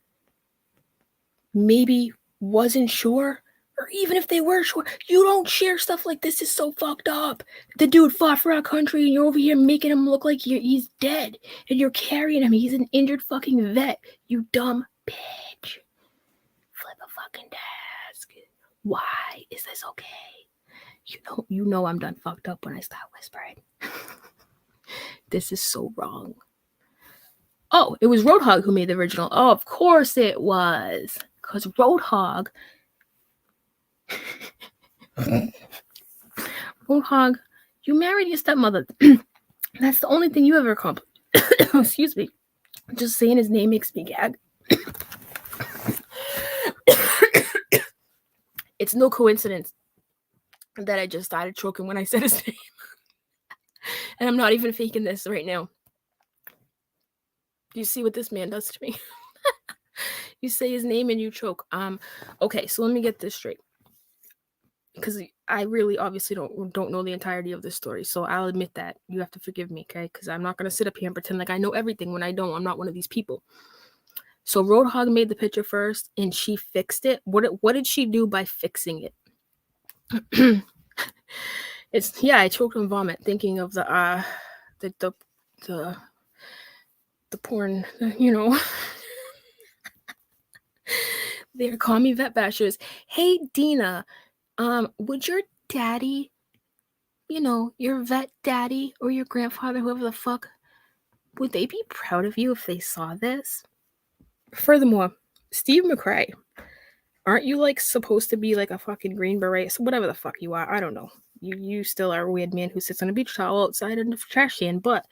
maybe wasn't sure, or even if they were sure, you don't share stuff like this. Is so fucked up. The dude fought for our country, and you're over here making him look like he's dead, and you're carrying him. He's an injured fucking vet. You dumb bitch. Flip a fucking desk. Why is this okay? You know I'm done fucked up when I start whispering. This is so wrong. Oh, it was Roadhog who made the original. Oh, of course it was. Because Roadhog... Roadhog, you married your stepmother. That's the only thing you ever accomplished. Excuse me. Just saying his name makes me gag. It's no coincidence that I just started choking when I said his name. And I'm not even faking this right now. You see what this man does to me? You say his name and you choke. Okay, so let me get this straight. Because I really obviously don't know the entirety of this story. So I'll admit that. You have to forgive me, okay? Because I'm not going to sit up here and pretend like I know everything when I don't. I'm not one of these people. So Roadhog made the picture first and she fixed it. What did she do by fixing it? I choked on vomit thinking of the porn, you know. They're call me vet bashers. Hey Dena, would your daddy, you know, your vet daddy or your grandfather, whoever the fuck, would they be proud of you if they saw this? Furthermore, Steve McRae, aren't you like supposed to be like a fucking Green Beret? So whatever the fuck you are, I don't know. You still are a weird man who sits on a beach towel outside in the trash can. But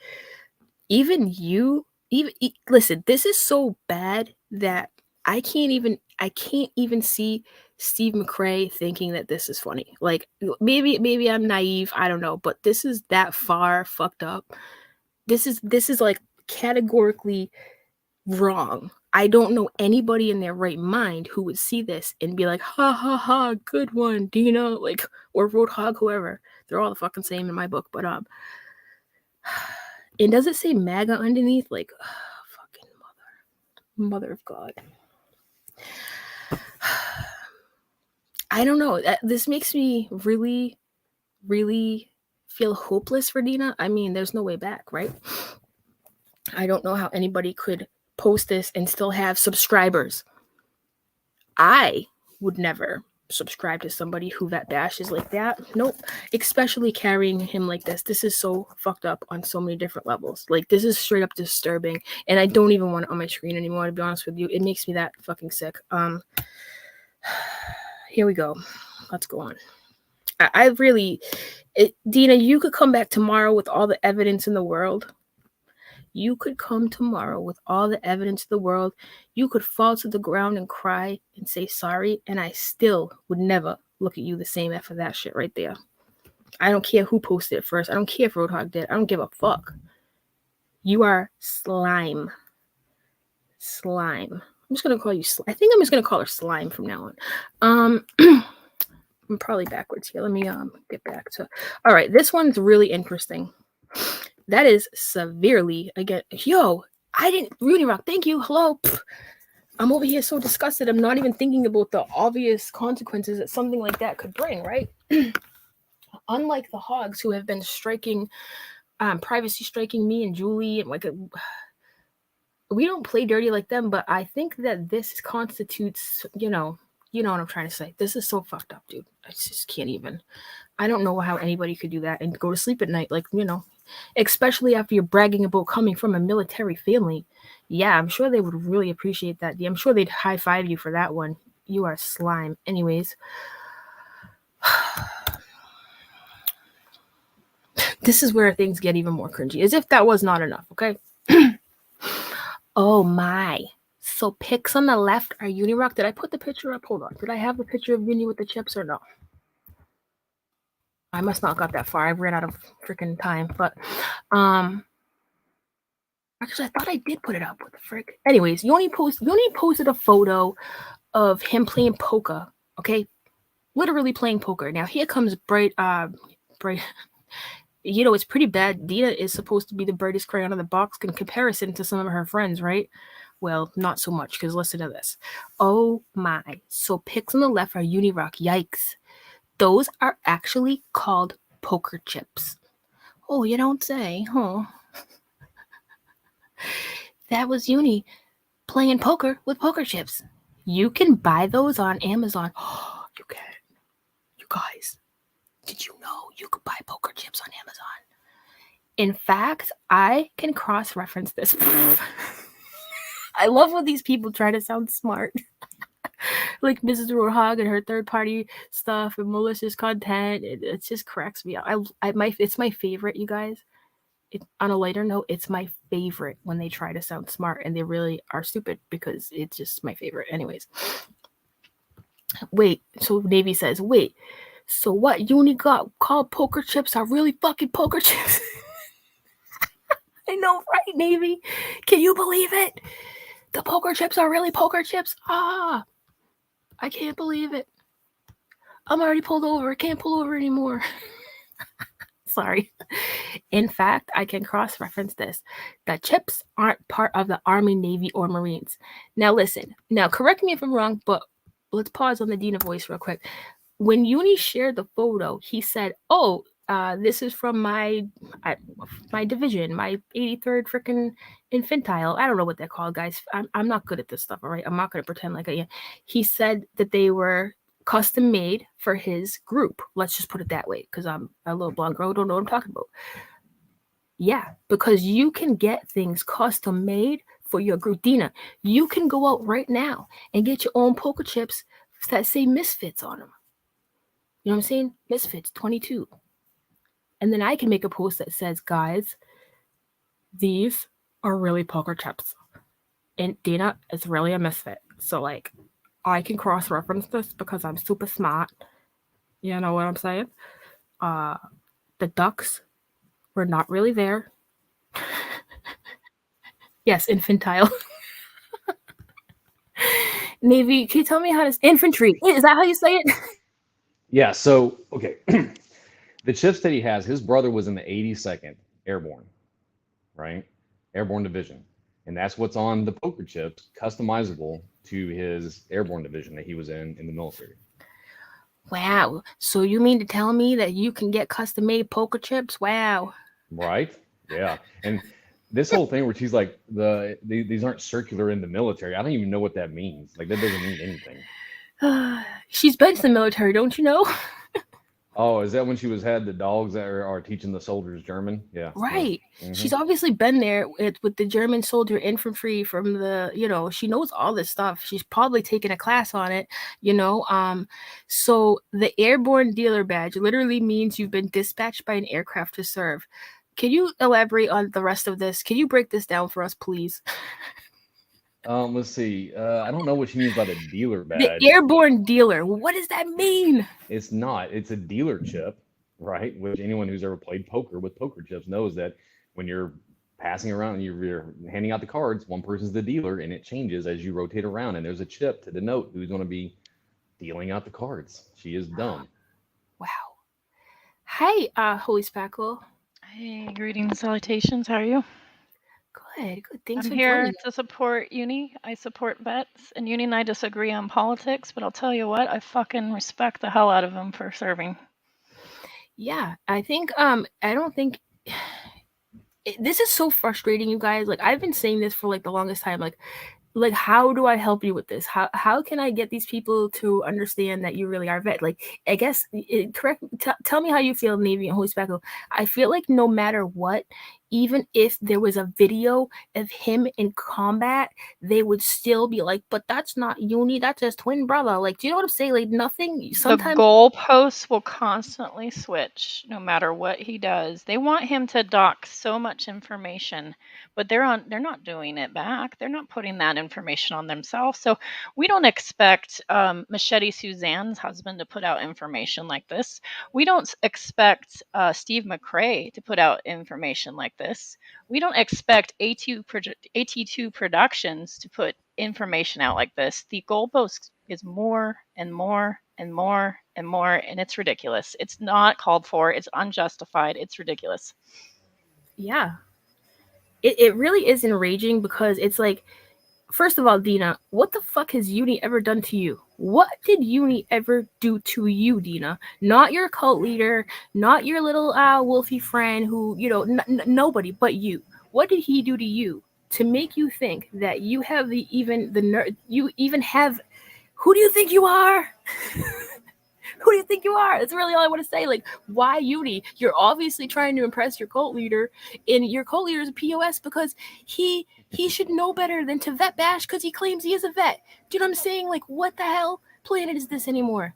even listen, this is so bad that I can't even see Steve McRae thinking that this is funny. Like maybe I'm naive, I don't know, but this is that far fucked up. This is like categorically wrong. I don't know anybody in their right mind who would see this and be like, ha ha ha, good one, Dena, like, or Roadhog, whoever. They're all the fucking same in my book, but and does it say MAGA underneath? Like, fucking mother of God. I don't know. This makes me really, really feel hopeless for Dena. I mean, there's no way back, right? I don't know how anybody could post this and still have subscribers. I would never subscribe to somebody who vet bashes like that. Nope. Especially carrying him like this. This is so fucked up on so many different levels. Like, this is straight up disturbing. And I don't even want it on my screen anymore, to be honest with you. It makes me that fucking sick. Here we go. Let's go on. Dena, you could come back tomorrow with all the evidence in the world. You could come tomorrow with all the evidence in the world. You could fall to the ground and cry and say sorry, and I still would never look at you the same after that shit right there. I don't care who posted it first. I don't care if Roadhog did. I don't give a fuck. You are slime. Slime. I'm just going to call you I think I'm just going to call her Slime from now on. I'm probably backwards here. Let me get back to... All right, this one's really interesting. That is severely, again, yo, I didn't... Uni Rock, thank you. Hello. Pfft. I'm over here so disgusted. I'm not even thinking about the obvious consequences that something like that could bring, right? Unlike the hogs who have been striking, privacy striking me and Julie, and like we don't play dirty like them, but I think that this constitutes, you know what I'm trying to say. This is so fucked up, dude. I just can't even. I don't know how anybody could do that and go to sleep at night. Like, you know, especially after you're bragging about coming from a military family. Yeah, I'm sure they would really appreciate that. I'm sure they'd high five you for that one. You are slime. Anyways, this is where things get even more cringy, as if that was not enough, okay? Oh my. So pics on the left are Unirock. Did I put the picture up? Hold on. Did I have the picture of Uni with the chips or no? I must not got that far. I ran out of freaking time. But actually I thought I did put it up. What the frick? Anyways, Uni posted a photo of him playing poker. Okay? Literally playing poker. Now here comes bright it's pretty bad. Dena is supposed to be the brightest crayon in the box in comparison to some of her friends, right? Well, not so much, because listen to this. Oh my. So pics on the left are Unirock. Yikes. Those are actually called poker chips. Oh, you don't say, huh? That was Uni playing poker with poker chips. You can buy those on Amazon. Oh, you can. You guys, did you know you could buy poker chips on Amazon? In fact, I can cross-reference this. I love when these people try to sound smart. Like Mrs. Rohag and her third-party stuff and malicious content. It just cracks me up. It's my favorite, you guys. On a lighter note, it's my favorite when they try to sound smart and they really are stupid, because it's just my favorite. Anyways. Wait, so Navy says, wait, so what Uni got called poker chips are really fucking poker chips? I know, right, Navy? Can you believe it? The poker chips are really poker chips? Ah, I can't believe it. I'm already pulled over. I can't pull over anymore. Sorry. In fact, I can cross-reference this. The chips aren't part of the Army, Navy, or Marines. Now listen. Now correct me if I'm wrong, but let's pause on the Dena voice real quick. When Uni shared the photo, he said, "Oh, this is from my division, my 83rd freaking infantile." I don't know what they're called, guys. I'm not good at this stuff, all right? I'm not going to pretend like I am. He said that they were custom made for his group. Let's just put it that way, because I'm a little blonde girl who don't know what I'm talking about. Yeah, because you can get things custom made for your group. Dena, you can go out right now and get your own poker chips that say Misfits on them. You know what I'm saying? Misfits 22. And then I can make a post that says, guys, these are really poker chips. And Dena is really a misfit. So, like, I can cross-reference this because I'm super smart. You know what I'm saying? The ducks were not really there. Yes, infantile. Navy, can you tell me how to... Infantry. Is that how you say it? Yeah, so, okay. The chips that he has, his brother was in the 82nd Airborne, right? Airborne Division. And that's what's on the poker chips, customizable to his airborne division that he was in the military. Wow. So you mean to tell me that you can get custom-made poker chips? Wow. Right? Yeah. And this whole thing where she's like, these aren't circular in the military. I don't even know what that means. Like, that doesn't mean anything. She's been to the military, don't you know? Oh, is that when she had the dogs that are teaching the soldiers German? Yeah. Right. Yeah. She's obviously been there with the German soldier infantry from the, she knows all this stuff. She's probably taken a class on it, So the airborne dealer badge literally means you've been dispatched by an aircraft to serve. Can you elaborate on the rest of this? Can you break this down for us, please? Let's see. I don't know what she means by the dealer The badge. airborne dealer. What does that mean? It's not. It's a dealer chip, right? Which anyone who's ever played poker with poker chips knows that when you're passing around and you're handing out the cards, one person's the dealer, and it changes as you rotate around, and there's a chip to denote who's going to be dealing out the cards. She is dumb. Wow. Hi, Holy Spackle. Hey, greetings, salutations. How are you? Good. Thanks I'm for here joining. to support Uni. I support vets, and Uni and I disagree on politics, but I'll tell you what, I fucking respect the hell out of him for serving. Yeah, I think I don't think this is so frustrating, you guys. Like, I've been saying this for like the longest time. Like, like, how do I help you with this? How can I get these people to understand that you really are a vet? Like, I guess, tell me how you feel, Navy and Holy Speckle. I feel like no matter what, even if there was a video of him in combat, they would still be like, but that's not Uni, that's his twin brother. Like, do you know what I'm saying? Like, nothing, The sometimes. goalposts will constantly switch no matter what he does. They want him to dock so much information, but they're not doing it back. They're not putting that information on themselves. So we don't expect Machete Suzanne's husband to put out information like this. We don't expect Steve McRae to put out information like this. We don't expect AT2 Productions to put information out like this. The goalpost is more and more and more and more, and it's ridiculous. It's not called for. It's unjustified. It's ridiculous. Yeah. It really is enraging because it's like, first of all, Dena, what the fuck has Uni ever done to you? What did Uni ever do to you, Dena? Not your cult leader, not your little wolfy friend who, nobody but you. What did he do to you to make you think that you have you even have, who do you think you are? Who do you think you are? That's really all I want to say. Like, why Uni? You're obviously trying to impress your cult leader, and your cult leader is a POS because he should know better than to vet bash because he claims he is a vet. Do you know what I'm saying? Like, what the hell planet is this anymore?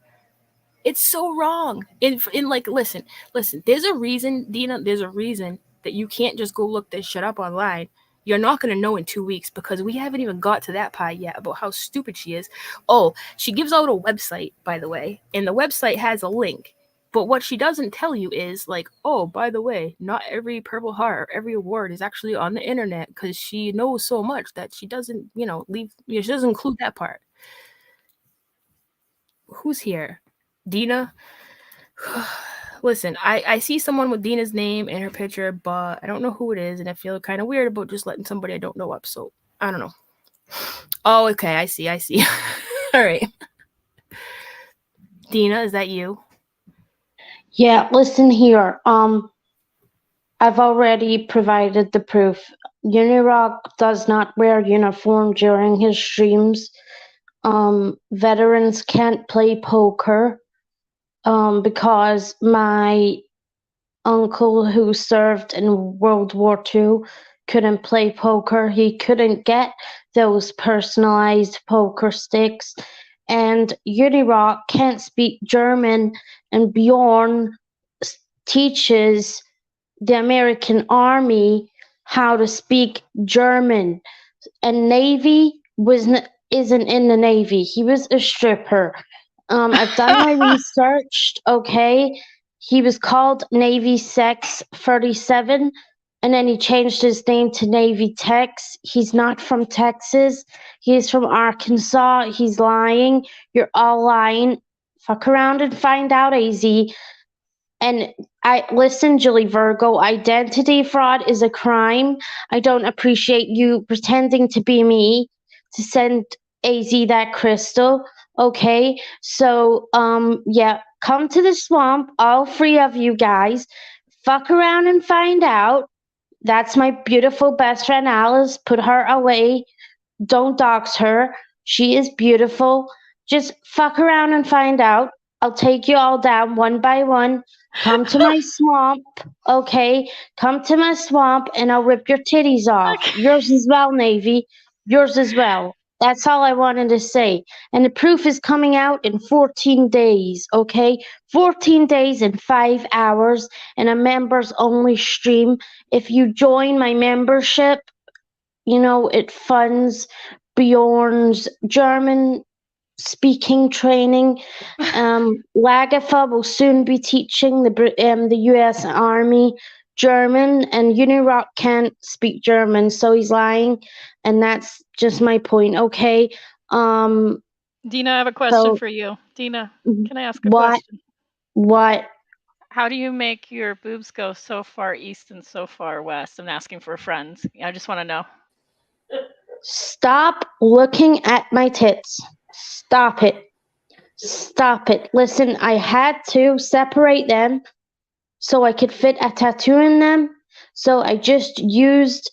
It's so wrong. In like, listen. There's a reason, Dena. There's a reason that you can't just go look this shit up online. You're not going to know in 2 weeks because we haven't even got to that part yet about how stupid she is. Oh, she gives out a website, by the way, and the website has a link. But what she doesn't tell you is, like, oh, by the way, not every Purple Heart or every award is actually on the internet because she knows so much that she doesn't, she doesn't include that part. Who's here? Dena? Listen, I see someone with Dena's name in her picture, but I don't know who it is, and I feel kind of weird about just letting somebody I don't know up, so I don't know. Oh, okay, I see. All right. Dena, is that you? Yeah, listen here. I've already provided the proof. Unirock does not wear uniform during his streams. Veterans can't play poker because my uncle who served in World War II couldn't play poker. He couldn't get those personalized poker sticks. And Unirock can't speak German, and Bjorn teaches the American Army how to speak German. And Navy isn't in the Navy. He was a stripper. I've done my research, okay? He was called Navy Sex 37, and then he changed his name to Navy Tex. He's not from Texas. He's from Arkansas. He's lying. You're all lying. Fuck around and find out, AZ. And listen, Julie Virgo, identity fraud is a crime. I don't appreciate you pretending to be me to send AZ that crystal. Okay, so yeah, come to the swamp, all three of you guys. Fuck around and find out. That's my beautiful best friend Alice. Put her away. Don't dox her. She is beautiful. Just fuck around and find out. I'll take you all down one by one. Come to my swamp, okay? Come to my swamp and I'll rip your titties off. Yours as well, Navy. Yours as well. That's all I wanted to say. And the proof is coming out in 14 days, okay? 14 days and 5 hours and a members only stream. If you join my membership, it funds Bjorn's German speaking training. Lagertha will soon be teaching the U.S. Army German, and Unirock can't speak German, so he's lying, and that's just my point. Okay. Dena, I have a question for you. Dena, can I ask a question? What? How do you make your boobs go so far east and so far west? I'm asking for friends. I just want to know. Stop looking at my tits. Stop it. Stop it. Listen, I had to separate them so I could fit a tattoo in them. So I just used,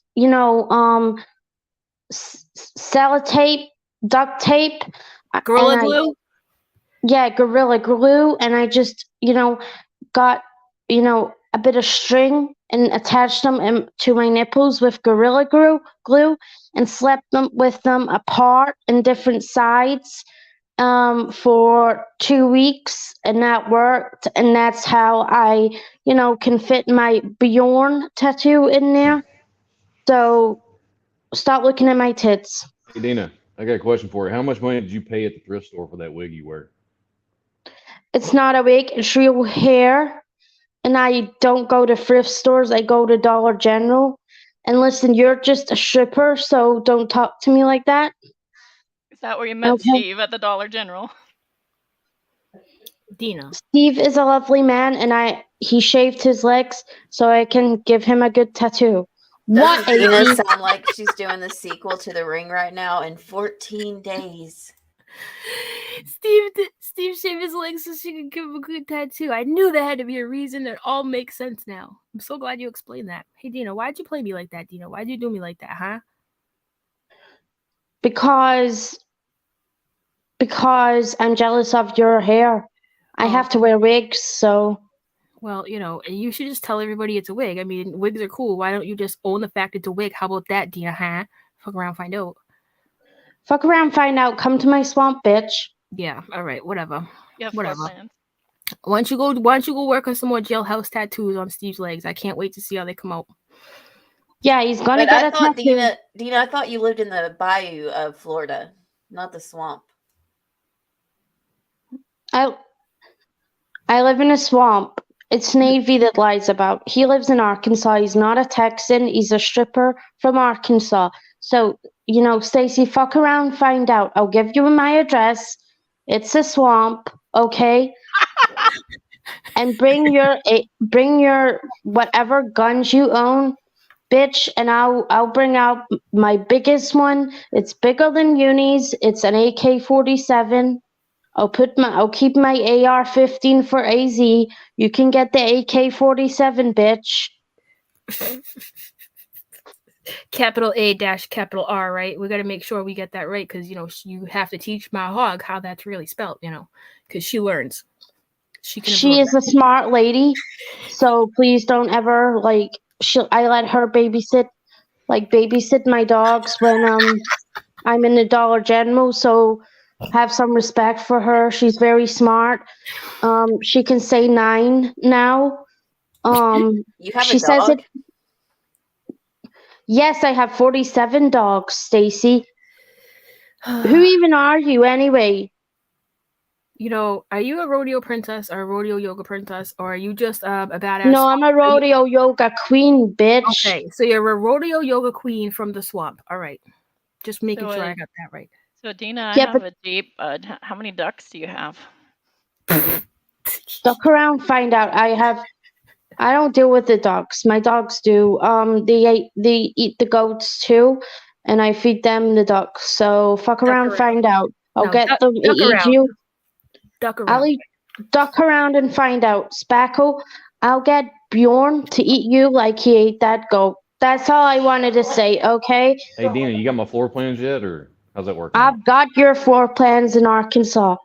sellotape, duct tape, Gorilla and glue. Gorilla Glue, and I just, got, a bit of string and attached them to my nipples with Gorilla Glue and slept with them apart in different sides for 2 weeks, and that worked, and that's how I, can fit my Bjorn tattoo in there. So stop looking at my tits. Hey, Dena, I got a question for you. How much money did you pay at the thrift store for that wig you wear? It's not a wig, it's real hair. And I don't go to thrift stores, I go to Dollar General. And listen, you're just a stripper, so don't talk to me like that. Is that where you met Steve, at the Dollar General? Dena. Steve is a lovely man, and he shaved his legs so I can give him a good tattoo. Doesn't Dena sound like she's doing the sequel to The Ring right now in 14 days? Steve shaved his legs so she could give him a good tattoo. I knew there had to be a reason. It all makes sense now. I'm so glad you explained that. Hey, Dena, why'd you play me like that, Dena? Why'd you do me like that, huh? Because I'm jealous of your hair. I have to wear wigs, so... Well, you should just tell everybody it's a wig. I mean, wigs are cool. Why don't you just own the fact it's a wig? How about that, Dena, huh? Fuck around, find out. Fuck around, find out. Come to my swamp, bitch. Yeah, all right, whatever. You have whatever. floor plans. Why don't you go work on some more jailhouse tattoos on Steve's legs? I can't wait to see how they come out. Yeah, he's gonna get a tattoo. Dena, I thought you lived in the bayou of Florida, not the swamp. I live in a swamp. It's Navy that lies about. He lives in Arkansas. He's not a Texan. He's a stripper from Arkansas. So, Stacy, fuck around, find out. I'll give you my address. It's a swamp, okay? And bring your whatever guns you own, bitch, and I'll bring out my biggest one. It's bigger than Uni's. It's an AK-47. I'll keep my AR-15 for AZ. You can get the AK-47, bitch. Capital A dash capital R, right? We got to make sure we get that right because you have to teach my hog how that's really spelled, because she learns. She is a smart lady, so please don't ever I let her babysit my dogs when I'm in the Dollar General. So have some respect for her. She's very smart. She can say 9 now. You have a dog? Says it. Yes, I have 47 dogs, Stacy. Who even are you anyway? Are you a rodeo princess or a rodeo yoga princess, or are you just a badass? No, I'm a rodeo yoga queen, bitch. Okay, so you're a rodeo yoga queen from the swamp. All right. Just making sure I got that right. So, Dena, I have a deep... how many ducks do you have? Duck around, find out. I don't deal with the ducks. My dogs do. They eat the goats too, and I feed them the ducks. So fuck around, find out. I'll get them to eat you. Duck around. I'll duck around and find out. Spackle, I'll get Bjorn to eat you like he ate that goat. That's all I wanted to say, okay? Hey, Dena, you got my floor plans yet, or how's that working? I've got your floor plans in Arkansas,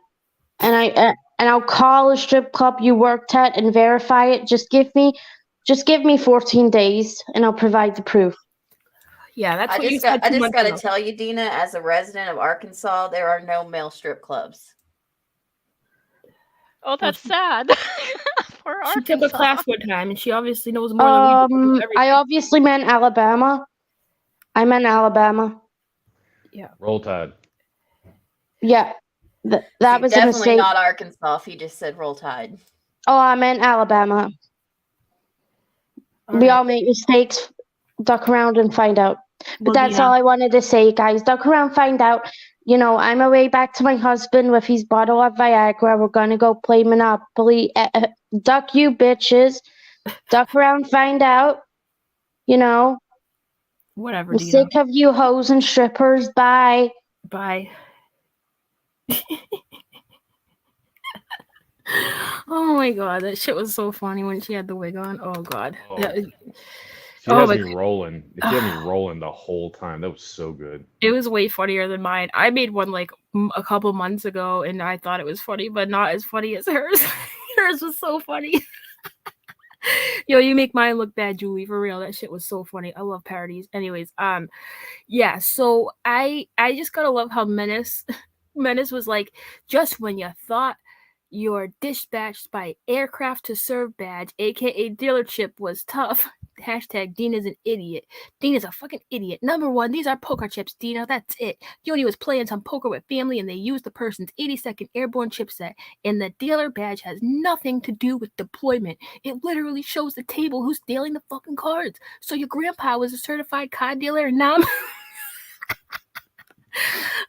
and I'll call a strip club you worked at and verify it. Just give me 14 days, and I'll provide the proof. Yeah, that's what I just got to tell you, Dena, as a resident of Arkansas, there are no male strip clubs. Oh, that's sad. She took a class one time, and she obviously knows more than we do. I obviously meant Alabama. I meant Alabama. Yeah. Roll Tide. Yeah. That was definitely a mistake. Not Arkansas if you just said Roll Tide. Oh, I meant Alabama. We all make mistakes. Duck around and find out. But that's all I wanted to say, guys. Duck around, find out. I'm away back to my husband with his bottle of Viagra. We're gonna go play Monopoly. Duck you bitches. Duck around, find out. Whatever. I'm sick of you hoes and strippers. Bye. Bye. Oh my god, that shit was so funny when she had the wig on. Oh god. She Oh has my me rolling. She had me rolling the whole time. That was so good. It was way funnier than mine. I made one like a couple months ago, and I thought it was funny, but not as funny as hers. Hers was so funny. Yo, you make mine look bad, Julie. For real, that shit was so funny. I love parodies. Anyways, yeah. So I just gotta love how Menace was like, just when you thought your dispatched by aircraft to serve badge, aka dealership, was tough. Hashtag Dena's an idiot. Dena's a fucking idiot. Number one, these are poker chips, Dena. That's it. Yoni was playing some poker with family and they used the person's 82nd airborne chipset, and the dealer badge has nothing to do with deployment. It literally shows the table who's dealing the fucking cards. So your grandpa was a certified card dealer and now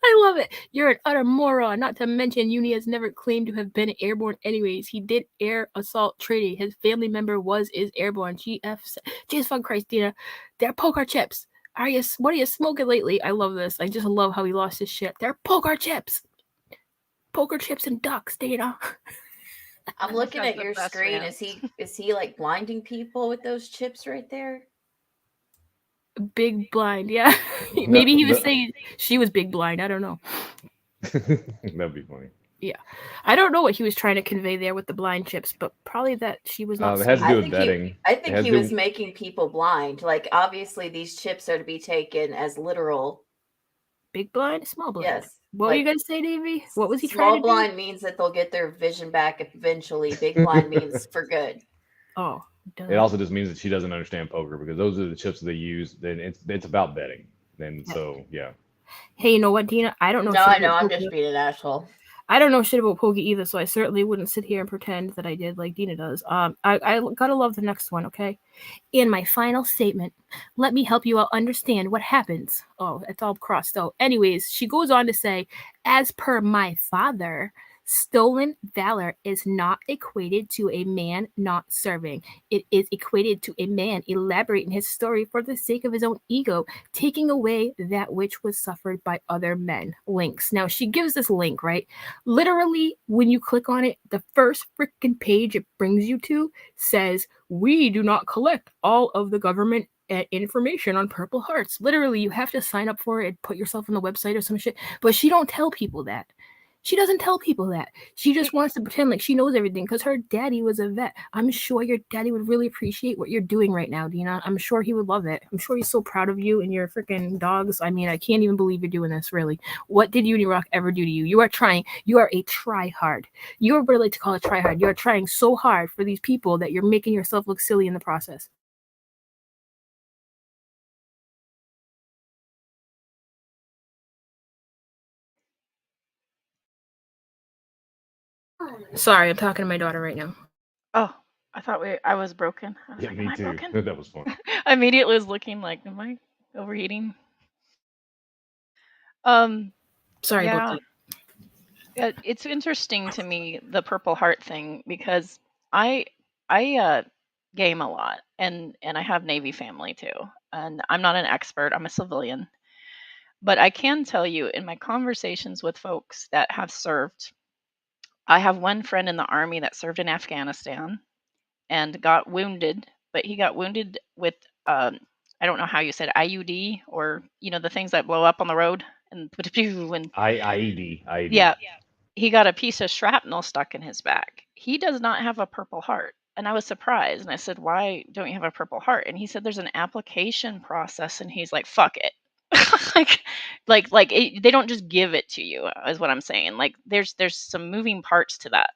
I love it. You're an utter moron. Not to mention, Uni has never claimed to have been airborne anyways. He did air assault trading. His family member is airborne. Jesus fucking Christ, Dena. They're poker chips. What are you smoking lately? I love this. I just love how he lost his shit. They're poker chips. Poker chips and ducks, Dena. I'm looking That's at the your best screen. rant. Is he like blinding people with those chips right there? Big blind, yeah. No, Maybe he was no. saying she was big blind. I don't know. That'd be funny. Yeah. I don't know what he was trying to convey there with the blind chips, but probably that she was not It has to do I with think betting. I It think has he to was do. making people blind. Like obviously these chips are to be taken as literal. big blind, small blind. Yes. What were you gonna say, Davey? What was he Small trying to do? blind means that they'll get their vision back eventually. Big blind means for good. Oh, It also just means that she doesn't understand poker because those are the chips they use. Then it's about betting. And so yeah. Hey, you know what, Dena? I don't know. No, shit I know. about I'm poker. just being an asshole. I don't know shit about poker either, so I certainly wouldn't sit here and pretend that I did like Dena does. I gotta love the next one, okay? In my final statement, let me help you all understand what happens. Oh, it's all crossed out. Anyways, she goes on to say, as per my father, stolen valor is not equated to a man not serving. It is equated to a man elaborating his story for the sake of his own ego, taking away that which was suffered by other men. Links. Now, she gives this link, right? Literally, when you click on it, the first freaking page it brings you to says, we do not collect all of the government information on Purple Hearts. Literally, you have to sign up for it and put yourself on the website or some shit. But she don't tell people that. She doesn't tell people that. She just wants to pretend like she knows everything because her daddy was a vet. I'm sure your daddy would really appreciate what you're doing right now, Dena. I'm sure he would love it. I'm sure he's so proud of you and your freaking dogs. I mean, I can't even believe you're doing this, really. What did Unirock ever do to you? You are trying. You are a try-hard. You are what I like to call a try-hard. You are trying so hard for these people that you're making yourself look silly in the process. Sorry, I'm talking to my daughter right now. Oh, I thought I was broken. I was Yeah, like, me am I too. broken? That was fun. I immediately was looking like, am I overheating? Sorry about that. It's interesting to me, the Purple Heart thing, because I game a lot, and I have Navy family too, and I'm not an expert. I'm a civilian, but I can tell you in my conversations with folks that have served, I have one friend in the Army that served in Afghanistan and got wounded, but he got wounded with I don't know how you said IUD, or the things that blow up on the road and IED. yeah, he got a piece of shrapnel stuck in his back. He does not have a Purple Heart. And I was surprised. And I said, why don't you have a Purple Heart? And he said, there's an application process. And he's like, fuck it. They don't just give it to you, is what I'm saying. Like there's some moving parts to that.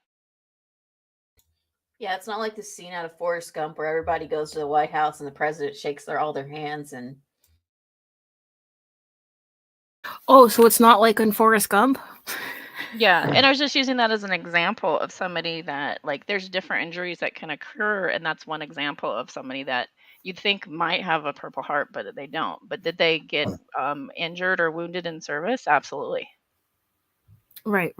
Yeah, it's not like the scene out of Forrest Gump where everybody goes to the White House and the president shakes all their hands and. Oh, so it's not like in Forrest Gump? Yeah, and I was just using that as an example of somebody that, like, there's different injuries that can occur, and that's one example of somebody that you'd think might have a Purple Heart, but they don't. But did they get injured or wounded in service? Absolutely. Right.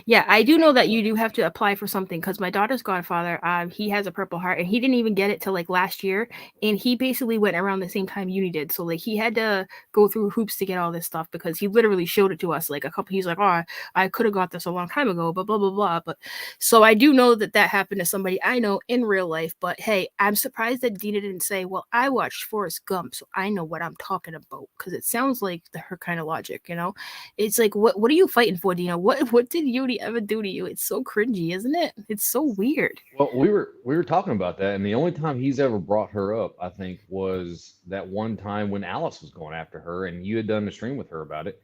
Yeah, I do know that you do have to apply for something because my daughter's godfather, he has a Purple Heart, and he didn't even get it till like last year, and he basically went around the same time Uni did. So like he had to go through hoops to get all this stuff because he literally showed it to us like a couple. He's like, oh, I could have got this a long time ago, but blah blah blah. But so I do know that that happened to somebody I know in real life. But hey, I'm surprised that Dena didn't say, well, I watched Forrest Gump, so I know what I'm talking about because it sounds like her kind of logic, you know. It's like, what are you fighting for, Dina? What did Yuri ever do to you? It's so cringy, isn't it? It's so weird. Well, we were talking about that, and the only time he's ever brought her up, I think, was that one time when Alice was going after her, and you had done a stream with her about it,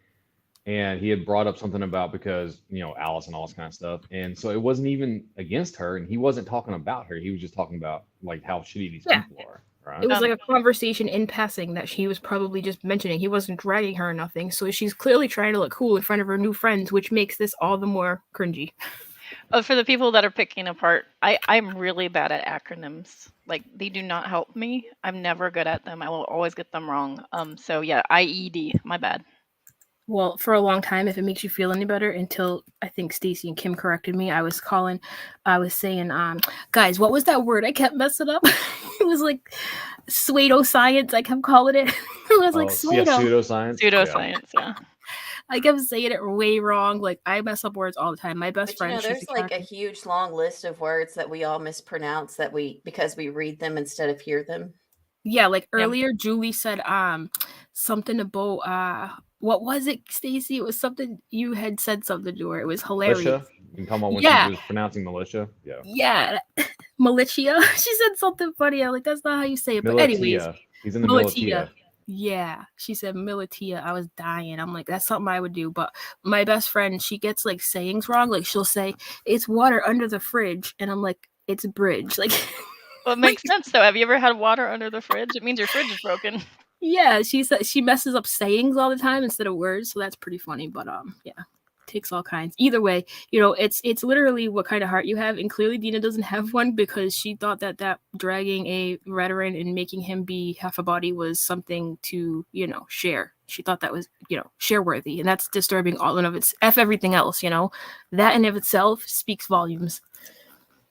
and he had brought up something about because Alice and all this kind of stuff, and so it wasn't even against her, and he wasn't talking about her. He was just talking about like how shitty these Yeah. people are, It right? was like a conversation in passing that she was probably just mentioning. He wasn't dragging her or nothing. So she's clearly trying to look cool in front of her new friends, which makes this all the more cringy. For the people that are picking apart, I'm really bad at acronyms. Like, they do not help me. I'm never good at them. I will always get them wrong. So yeah, IED, my bad. Well, for a long time, if it makes you feel any better, until I think Stacy and Kim corrected me, I was saying, guys, what was that word? I kept messing up. It was like pseudoscience. I kept calling it. It was like Yeah, pseudo. pseudoscience. Pseudoscience, yeah. I kept saying it way wrong. Like I mess up words all the time. My best But friend, she's there's a like a character. huge long list of words that we all mispronounce because we read them instead of hear them. Yeah, like Yeah. earlier, Julie said something about what was it, Stacy? It was something you had said something to her. It was hilarious. Militia. You can talk about when Yeah. she was pronouncing militia. Yeah. Yeah, militia. She said something funny. I'm like, that's not how you say it. But anyways, Militia. He's in the militia. militia. Yeah, she said militia. I was dying. I'm like, that's something I would do. But my best friend, she gets like sayings wrong. Like she'll say, "It's water under the fridge," and I'm like, "It's bridge." Like, Well, it makes sense though. Have you ever had water under the fridge? It means your fridge is broken. yeah, she said she messes up sayings all the time instead of words, so that's pretty funny. But yeah, takes all kinds. Either way, it's literally what kind of heart you have, and clearly Dena doesn't have one because she thought that dragging a veteran and making him be half a body was something to share. She thought that was share worthy, and that's disturbing all in of its everything else. That in of itself speaks volumes.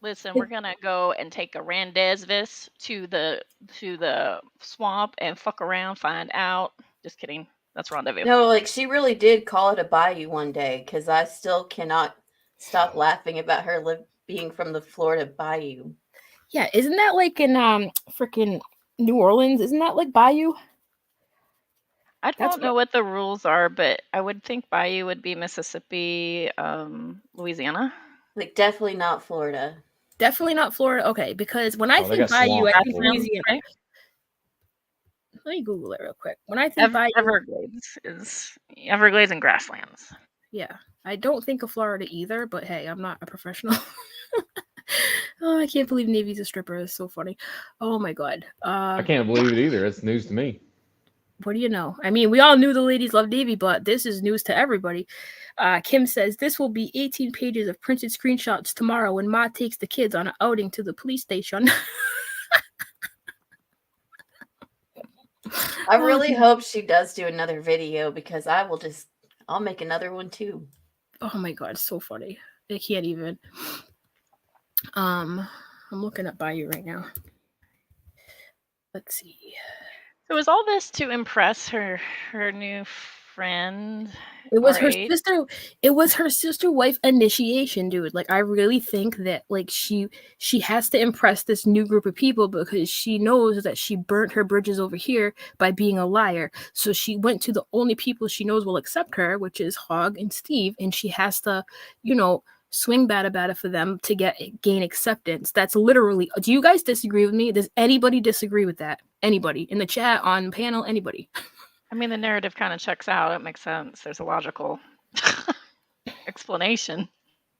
Listen, we're gonna go and take a Randezvis to the swamp and fuck around, find out. Just kidding. That's rendezvous. No, like she really did call it a bayou one day because I still cannot stop laughing about her being from the Florida bayou. Yeah, isn't that like in freaking New Orleans? Isn't that like bayou? I That's don't know what the rules are, but I would think bayou would be Mississippi, Louisiana. Like definitely not Florida. Definitely not Florida. Okay, because when I Oh, they think got bayou, I swamp think in Florida. Louisiana. Right? Let me Google it real quick. When I think bayou, Everglades and grasslands. yeah, I don't think of Florida either. But hey, I'm not a professional. Oh, I can't believe Navy's a stripper. It's so funny. Oh my god. I can't believe it either. It's news to me. What do you know? I mean, we all knew the ladies love Navy, but this is news to everybody. Kim says this will be 18 pages of printed screenshots tomorrow when Ma takes the kids on an outing to the police station. I really hope she does do another video because I'll make another one too. Oh my god, so funny. I can't even. I'm looking up Bayou right now. Let's see. So was all this to impress her new friend? It was her R8? sister. It was her sister wife initiation, dude. Like I really think that like she has to impress this new group of people because she knows that she burnt her bridges over here by being a liar. So she went to the only people she knows will accept her, which is Hog and Steve, and she has to, swing bada for them to gain acceptance. That's literally. Do you guys disagree with me? Does anybody disagree with that? Anybody in the chat, on panel, anybody? I mean, the narrative kind of checks out. It makes sense. There's a logical explanation.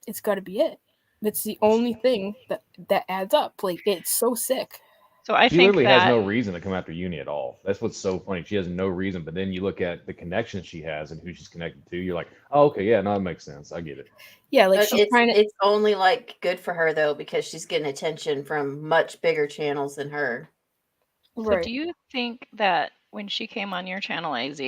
It's got to be it. That's the only thing that adds up. Like it's so sick. So I She think literally that has no reason to come after Uni at all. That's what's so funny. She has no reason, but then you look at the connections she has and who she's connected to. You're like, oh, okay, yeah, no, that makes sense. I get it. Yeah, like But she's trying to. it's only like good for her though because she's getting attention from much bigger channels than her. So do you think that when she came on your channel, AZ,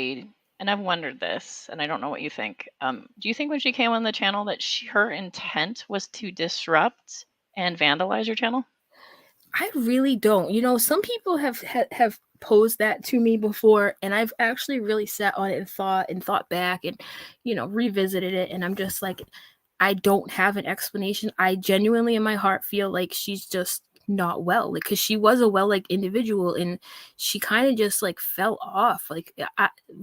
and I've wondered this, and I don't know what you think. Do you think when she came on the channel that her intent was to disrupt and vandalize your channel? I really don't. You know, some people have posed that to me before, and I've actually really sat on it and thought back and, you know, revisited it, and I'm just like, I don't have an explanation. I genuinely in my heart feel like she's just not well, like, because she was a well-liked individual, and she kind of just like fell off, like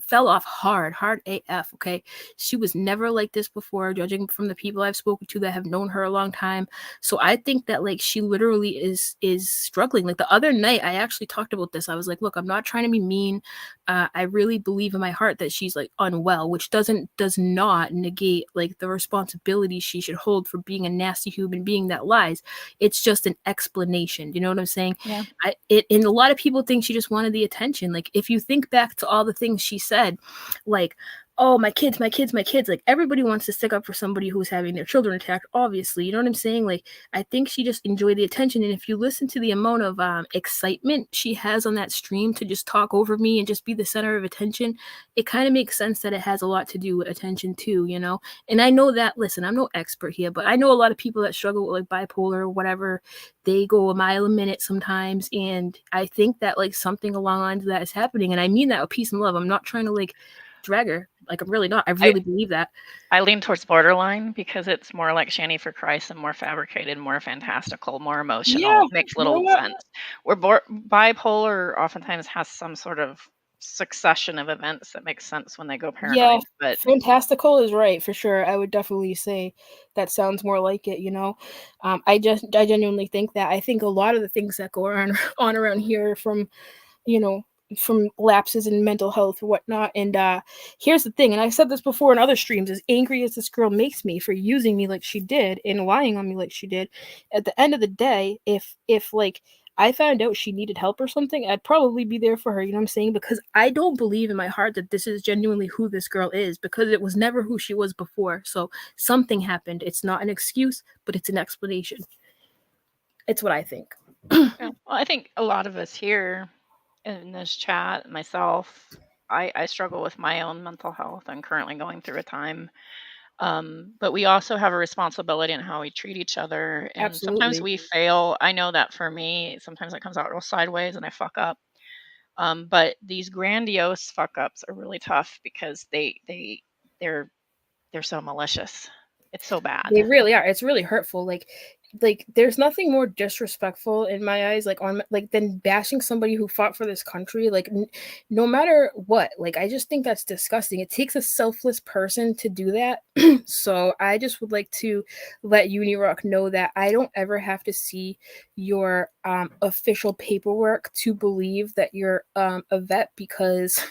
fell off hard AF. Okay, she was never like this before, judging from the people I've spoken to that have known her a long time. So I think that like she literally is struggling. Like the other night, I actually talked about this. I was like, look, I'm not trying to be mean. I really believe in my heart that she's like unwell, which does not negate like the responsibility she should hold for being a nasty human being that lies. It's just an explanation. You know what I'm saying? Yeah. And a lot of people think she just wanted the attention. Like if you think back to all the things she said, like, oh, my kids, my kids, my kids. Like everybody wants to stick up for somebody who's having their children attacked, obviously. You know what I'm saying? Like I think she just enjoyed the attention. And if you listen to the amount of excitement she has on that stream to just talk over me and just be the center of attention, it kind of makes sense that it has a lot to do with attention too, you know? And I know that, listen, I'm no expert here, but I know a lot of people that struggle with like bipolar or whatever. They go a mile a minute sometimes. And I think that like something along the lines of that is happening. And I mean that with peace and love. I'm not trying to like drag her. Like I'm really not. I really believe that. I lean towards borderline because it's more like Shanny for Christ and more fabricated, more fantastical, more emotional. Yeah, Makes you know little what? sense. Where bipolar oftentimes has some sort of succession of events that makes sense when they go Yeah, paranoid. But fantastical is right for sure. I would definitely say that sounds more like it, you know. I genuinely think that. I think a lot of the things that go on around here from, you know, from lapses in mental health and whatnot. And here's the thing, and I've said this before in other streams, as angry as this girl makes me for using me like she did and lying on me like she did, at the end of the day, if like I found out she needed help or something, I'd probably be there for her, you know what I'm saying? Because I don't believe in my heart that this is genuinely who this girl is, because it was never who she was before. So something happened. It's not an excuse, but it's an explanation. It's what I think. yeah. Well, I think a lot of us here in this chat, myself, I struggle with my own mental health. I'm currently going through a time. But we also have a responsibility in how we treat each other. And sometimes Absolutely. we fail. I know that for me, sometimes it comes out real sideways and I fuck up. But these grandiose fuck ups are really tough because they're so malicious. It's so bad. They really are. It's really hurtful. Like there's nothing more disrespectful in my eyes, like on like than bashing somebody who fought for this country. Like no matter what. Like I just think that's disgusting. It takes a selfless person to do that. So I just would like to let Unirock know that I don't ever have to see your official paperwork to believe that you're a vet, because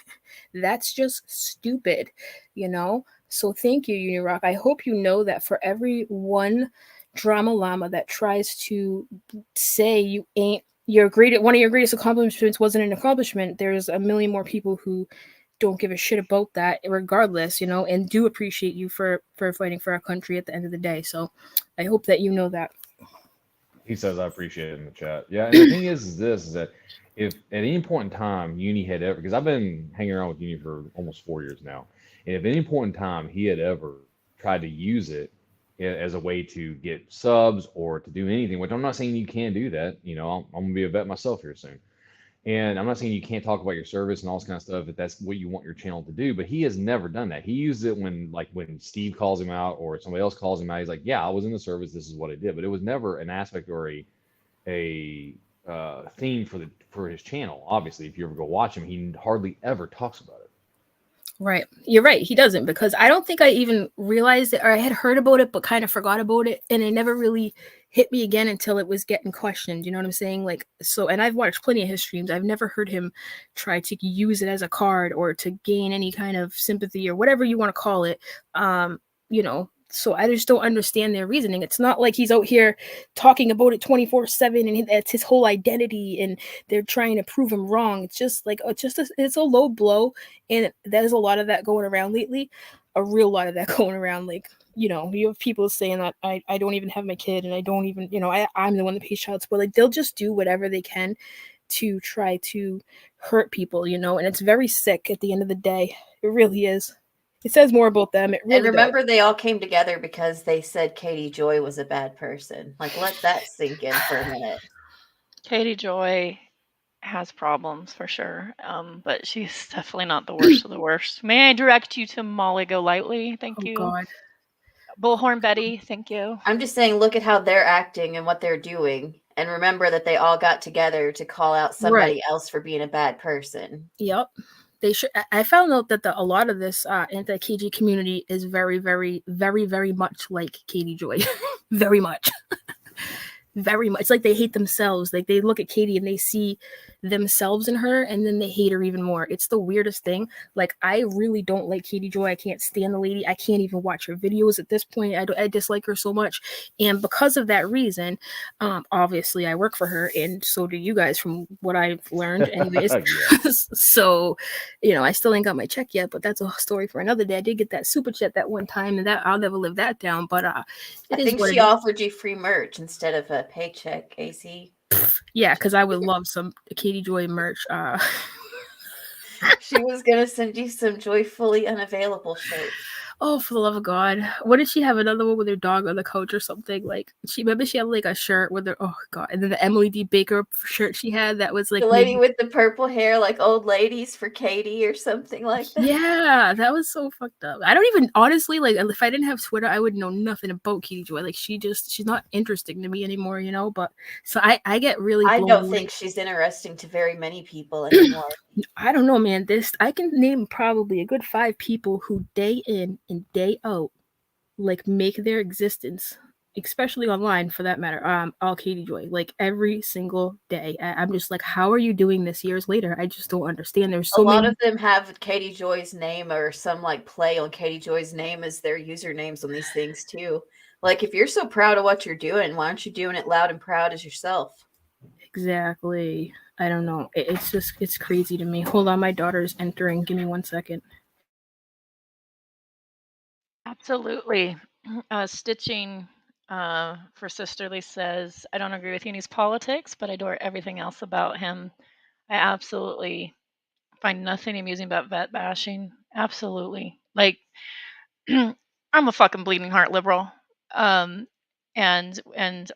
that's just stupid, you know? So thank you, Unirock. I hope you know that for every one drama llama that tries to say you ain't one of your greatest accomplishments wasn't an accomplishment, there's a million more people who don't give a shit about that regardless, you know, and do appreciate you for fighting for our country at the end of the day. So I hope that you know that. He says I appreciate it in the chat. Yeah, and the thing is this is that if at any point in time Uni had ever, because I've been hanging around with Uni for almost 4 years now, and if at any point in time he had ever tried to use it as a way to get subs or to do anything, which I'm not saying you can't do that. You know, I'm gonna be a vet myself here soon. And I'm not saying you can't talk about your service and all this kind of stuff if that's what you want your channel to do, but he has never done that. He used it when Steve calls him out or somebody else calls him out. He's like, yeah, I was in the service. This is what I did. But it was never an aspect or a theme for his channel. Obviously, if you ever go watch him, he hardly ever talks about it. Right. You're right. He doesn't, because I don't think I even realized it, or I had heard about it, but kind of forgot about it. And it never really hit me again until it was getting questioned. You know what I'm saying? Like, so, and I've watched plenty of his streams. I've never heard him try to use it as a card or to gain any kind of sympathy or whatever you want to call it. You know, so I just don't understand their reasoning. It's not like he's out here talking about it 24/7 and that's his whole identity and they're trying to prove him wrong. It's just like, it's a low blow. And there's a lot of that going around lately, a real lot of that going around. Like, you know, you have people saying that I don't even have my kid and I don't even, you know, I'm the one that pays child support. Like they'll just do whatever they can to try to hurt people, and it's very sick at the end of the day. It really is. It says more about them. It And really does. remember, they all came together because they said Katie Joy was a bad person. Like, let that sink in for a minute. Katie Joy has problems for sure, but she's definitely not the worst of the worst. May I direct you to Molly Golightly? Thank Oh you. God. Bullhorn Betty, thank you. I'm just saying, look at how they're acting and what they're doing. And remember that they all got together to call out somebody else for being a bad person. Yep. They should. I found out that a lot of this anti-KG community is very, very, very, very much like Katie Joy. Very much. Very much. It's like they hate themselves. Like they look at Katie and they see themselves in her, and then they hate her even more. It's the weirdest thing. Like, I really don't like Katie Joy. I can't stand the lady. I can't even watch her videos at this point. I dislike her so much, and because of that reason, obviously I work for her, and so do you guys, from what I've learned, anyways. So, I still ain't got my check yet, but that's a story for another day. I did get that super chat that one time, and that I'll never live that down. But I think she offered you free merch instead of a paycheck, AC. Yeah, because I would love some Katie Joy merch. She was gonna send you some joyfully unavailable shirts. Oh, for the love of God. What did she have? Another one with her dog on the couch or something? Like, remember she had like a shirt with her, oh God. And then the Emily D. Baker shirt she had that was like the lady with the purple hair, like old ladies for Katie or something like that. Yeah, that was so fucked up. I don't even, honestly, like, if I didn't have Twitter, I would know nothing about Katie Joy. Like, she's not interesting to me anymore, but so I get really I don't think she's interesting to very many people anymore. I don't know, man. I can name probably a good 5 people who day in and day out, like, make their existence, especially online for that matter, all Katie Joy, like every single day. I'm just like, how are you doing this years later? I just don't understand. There's so a lot many of them have Katie Joy's name or some like play on Katie Joy's name as their usernames on these things too. Like, if you're so proud of what you're doing, why aren't you doing it loud and proud as yourself? Exactly. I don't know. It's crazy to me. Hold on, my daughter's entering. Give me 1 second. Absolutely. Stitching for Sisterly says, I don't agree with Uni's politics, but I adore everything else about him. I absolutely find nothing amusing about vet bashing. Absolutely. Like, I'm a fucking bleeding heart liberal. And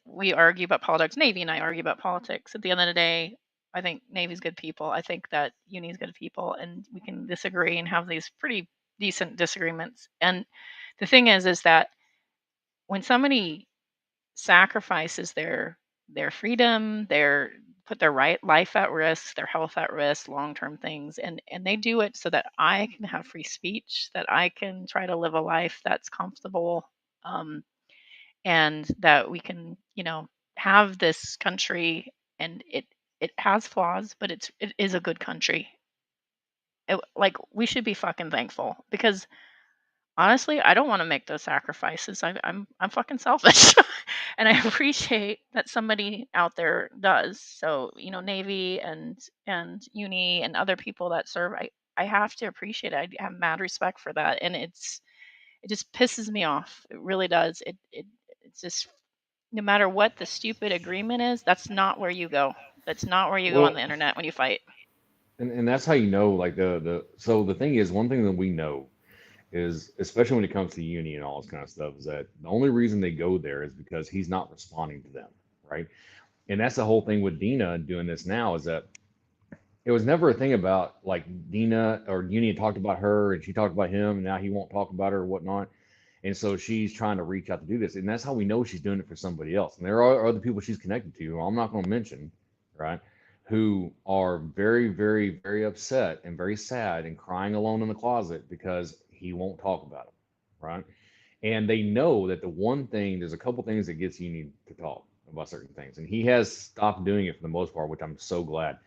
we argue about politics. Navy and I argue about politics. At the end of the day, I think Navy's good people. I think that Uni's good people, and we can disagree and have these pretty decent disagreements. And the thing is that when somebody sacrifices their freedom, put their life at risk, their health at risk, long-term things, and they do it so that I can have free speech, that I can try to live a life that's comfortable, and that we can, have this country, and it has flaws, but it is a good country. Like, we should be fucking thankful, because honestly, I don't want to make those sacrifices. I'm fucking selfish, and I appreciate that somebody out there does. So, Navy and Uni and other people that serve, I have to appreciate it. I have mad respect for that, and it just pisses me off. It really does. It's just, no matter what the stupid agreement is, that's not where you go. That's not where you go on the internet when you fight. And that's how you know, like so the thing is, one thing that we know is, especially when it comes to Uni and all this kind of stuff, is that the only reason they go there is because he's not responding to them, right? And that's the whole thing with Dena doing this now, is that it was never a thing about like Dena or Uni had talked about her and she talked about him, and now he won't talk about her or whatnot. And so she's trying to reach out to do this. And that's how we know she's doing it for somebody else. And there are other people she's connected to, who I'm not going to mention, right? Who are very, very, very upset and very sad and crying alone in the closet because he won't talk about it, right? And they know that the one thing, there's a couple things that gets Uni to talk about certain things. And he has stopped doing it for the most part, which I'm so glad.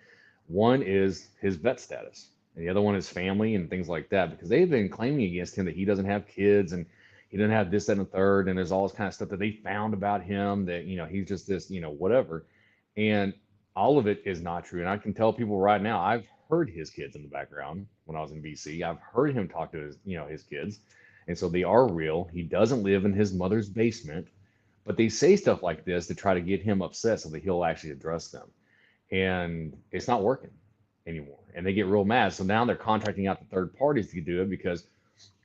One is his vet status, and the other one is family and things like that, because they've been claiming against him that he doesn't have kids and he doesn't have this, that, and the third. And there's all this kind of stuff that they found about him, that, he's just this, whatever. And all of it is not true. And I can tell people right now, I've heard his kids in the background when I was in BC. I've heard him talk to his kids. And so they are real. He doesn't live in his mother's basement, but they say stuff like this to try to get him upset so that he'll actually address them. and it's not working anymore. And they get real mad. So now they're contracting out to third parties to do it because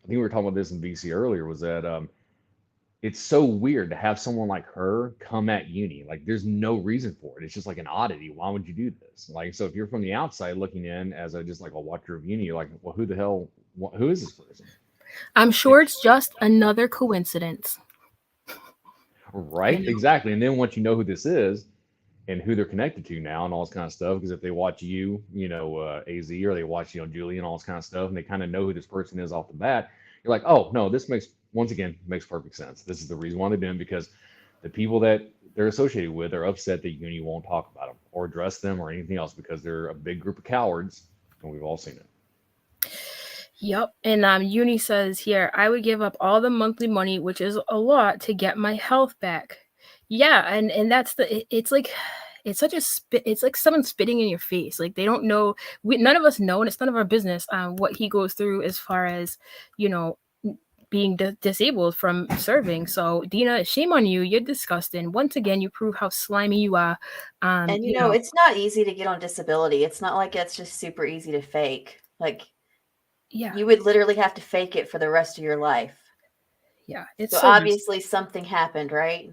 I think we were talking about this in VC earlier. Was that it's so weird to have someone like her come at Uni. Like, there's no reason for it. It's just like an oddity. Why would you do this? Like, so if you're from the outside looking in as a just like a watcher of Uni, you're like, well, who the hell? Who is this person? I'm sure it's just another coincidence. Right? You know? Exactly. And then once you know who this is and who they're connected to now and all this kind of stuff, because if they watch you, AZ, or they watch, Julie and all this kind of stuff, and they kind of know who this person is off the bat, you're like, oh, no, this makes perfect sense. This is the reason why they're doing it, because the people that they're associated with are upset that Uni won't talk about them or address them or anything else because they're a big group of cowards, and we've all seen it. Yep. And Uni says here, I would give up all the monthly money, which is a lot, to get my health back. Yeah, and that's it's like it's such a it's like someone spitting in your face. Like, they don't know, none of us know, and it's none of our business what he goes through as far as, being disabled from serving. So Dena, shame on you. You're disgusting. Once again, you prove how slimy you are. And it's not easy to get on disability. It's not like it's just super easy to fake. Like, yeah, you would literally have to fake it for the rest of your life. Yeah, it's so obviously something happened, right?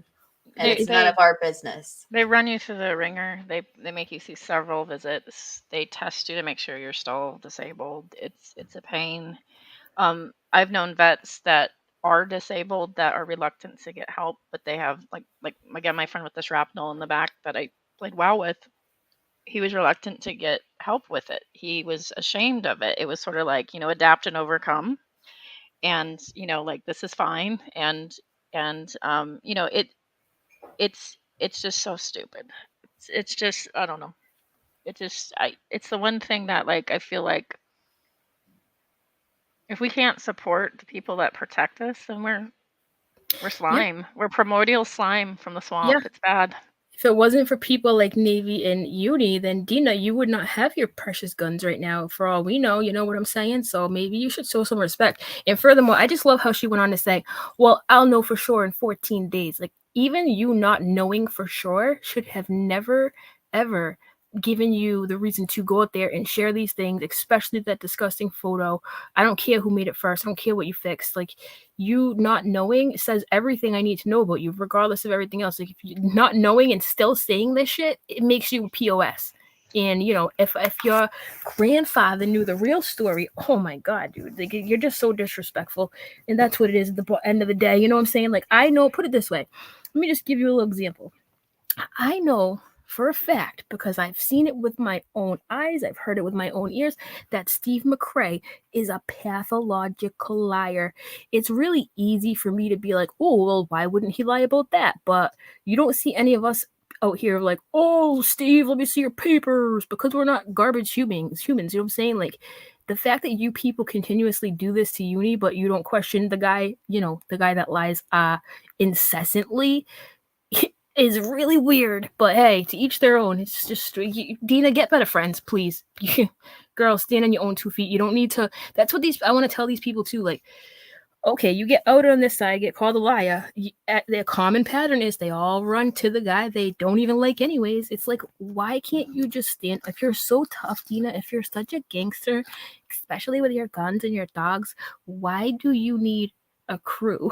And it's none of our business. They run you through the ringer. They make you see several visits. They test you to make sure you're still disabled. It's a pain. I've known vets that are disabled that are reluctant to get help, but they have like again, my friend with the shrapnel in the back that I played WoW with, he was reluctant to get help with it. He was ashamed of it. It was sort of like, adapt and overcome, and like, this is fine, and it's just so stupid. It's just, I don't know. It's the one thing that, like, I feel like if we can't support the people that protect us, then we're slime. Yeah. We're primordial slime from the swamp. Yeah. It's bad. If it wasn't for people like Navy and Uni, then Dena, you would not have your precious guns right now. For all we know, you know what I'm saying? So maybe you should show some respect. And furthermore, I just love how she went on to say, well, I'll know for sure in 14 days. Like, even you not knowing for sure should have never, ever given you the reason to go out there and share these things, especially that disgusting photo. I don't care who made it first. I don't care what you fixed. Like, you not knowing says everything I need to know about you, regardless of everything else. Like, if you're not knowing and still saying this shit, it makes you POS. And, if your grandfather knew the real story, oh my God, dude, like, you're just so disrespectful. And that's what it is at the end of the day. You know what I'm saying? Like, I know, put it this way. Let me just give you a little example. I know for a fact, because I've seen it with my own eyes, I've heard it with my own ears, that Steve McRae is a pathological liar. It's really easy for me to be like, oh, well, why wouldn't he lie about that? But you don't see any of us out here like, oh, Steve, let me see your papers, because we're not garbage humans, you know what I'm saying? Like, the fact that you people continuously do this to Uni, but you don't question the guy, the guy that lies incessantly, is really weird. But hey, to each their own. It's just, Dena, get better friends, please. Girl, stand on your own 2 feet. You don't need to. That's what I want to tell these people too. Like, okay, you get out on this side, get called a liar. Their common pattern is they all run to the guy they don't even like anyways. It's like, why can't you just stand? If you're so tough, Dena, if you're such a gangster, especially with your guns and your dogs, why do you need a crew?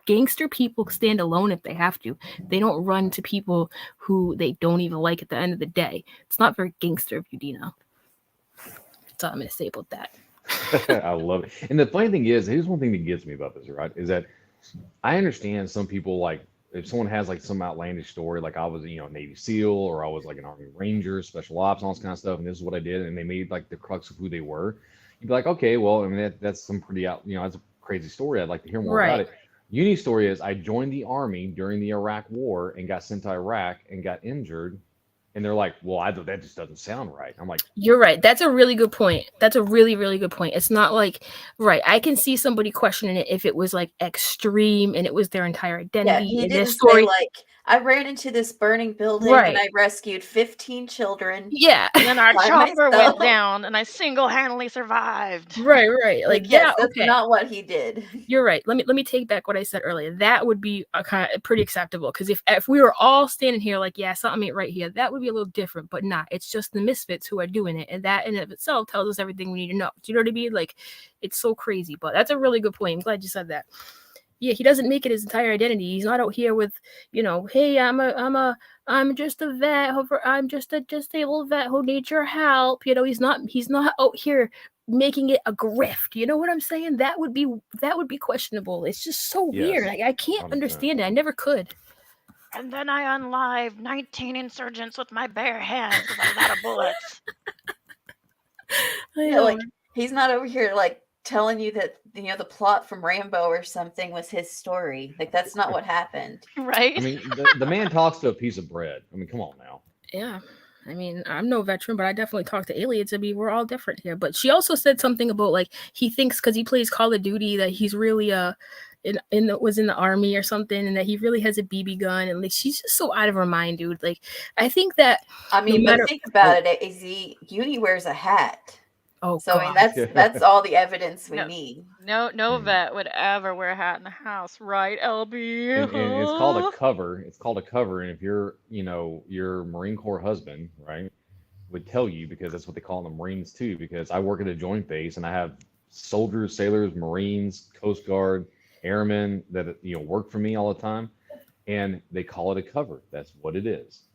Gangster people stand alone if they have to. They don't run to people who they don't even like at the end of the day. It's not very gangster of you, Dena. That's all I'm going to say about that. I love it. And the funny thing is, here's one thing that gets me about this, right? Is that I understand some people, like, if someone has like some outlandish story, like I was, Navy SEAL, or I was like an Army Ranger, special ops, and all this kind of stuff, and this is what I did, and they made like the crux of who they were. You'd be like, okay, well, I mean, that's some pretty that's a crazy story. I'd like to hear more about it. Uni's story is, I joined the Army during the Iraq War and got sent to Iraq and got injured. And they're like, well, that just doesn't sound right. I'm like, you're right. That's a really good point. That's a really, really good point. It's not like, right, I can see somebody questioning it if it was like extreme and it was their entire identity. Yeah, he and didn't their story. say like, I ran into this burning building and I rescued 15 children. Yeah. And then our by chopper went myself. down, and I single-handedly survived. Right. Like yes, that. that's Okay. not what he did. You're right. Let me take back what I said earlier. That would be a kind of pretty acceptable, because if we were all standing here like, yeah, something ain't right here, that would be a little different. But nah, it's just the misfits who are doing it, and that in and of itself tells us everything we need to know. Do you know what I mean? Like, it's so crazy. But that's a really good point. I'm glad you said that. Yeah, he doesn't make it his entire identity. He's not out here with, hey, I'm just a vet. I'm just a disabled vet who needs your help. He's not out here making it a grift. You know what I'm saying? That would be questionable. It's just so weird. I can't 100%. understand it. I never could. And then I unlived 19 insurgents with my bare hands because I was out of bullets. Yeah, like he's not over here like telling you that the plot from Rambo or something was his story. Like that's not what happened. Right? I mean, the man talks to a piece of bread. I mean, come on now. Yeah. I mean, I'm no veteran, but I definitely talk to aliens. I mean, we're all different here. But she also said something about, like, he thinks because he plays Call of Duty that he's really was in the army or something, and that he really has a BB gun, and like she's just so out of her mind, dude. Like, I think that I mean, but think about it, Uni wears a hat. Oh, so God. I mean that's all the evidence we need. No vet would ever wear a hat in the house, right, LB? And it's called a cover. It's called a cover. And if your Marine Corps husband, right, would tell you, because that's what they call the Marines too. Because I work at a joint base and I have soldiers, sailors, Marines, Coast Guard, airmen that work for me all the time, and they call it a cover. That's what it is.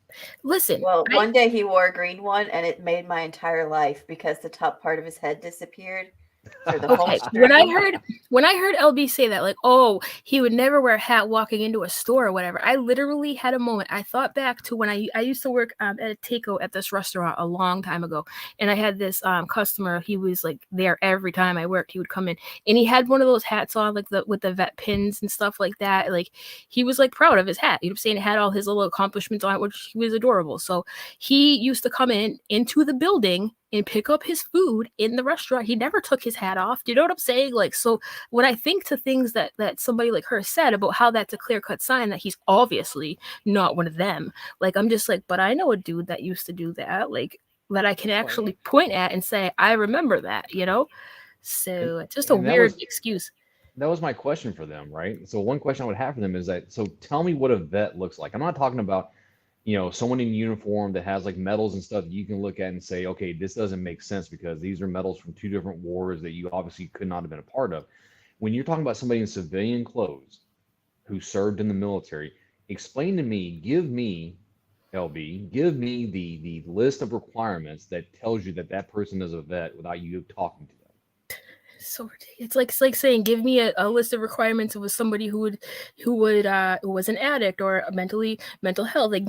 Listen. Well, one day he wore a green one, and it made my entire life because the top part of his head disappeared. Okay, when I heard LB say that, like, oh, he would never wear a hat walking into a store or whatever, I literally had a moment. I thought back to when I used to work at a takeout at this restaurant a long time ago, and I had this customer. He was like there every time I worked. He would come in, and he had one of those hats on, like with the vet pins and stuff like that. Like, he was like proud of his hat. You know what I'm saying? It had all his little accomplishments on it, which he was adorable. So he used to come into the building and pick up his food in the restaurant. He never took his hat off. Do you know what I'm saying? Like, so when I think to things that somebody like her said about how that's a clear-cut sign that he's obviously not one of them, like, I'm just like, but I know a dude that used to do that, like, that I can actually point at and say, I remember that, So it's just a weird excuse. That was my question for them, right? So one question I would have for them is that, so tell me what a vet looks like. I'm not talking about someone in uniform that has like medals and stuff you can look at and say, okay, this doesn't make sense because these are medals from two different wars that you obviously could not have been a part of. When you're talking about somebody in civilian clothes who served in the military, explain to me, give me, LB, give me the list of requirements that tells you that person is a vet without you talking to them. So ridiculous. It's like saying, give me a list of requirements of somebody who was an addict or mental health. Like,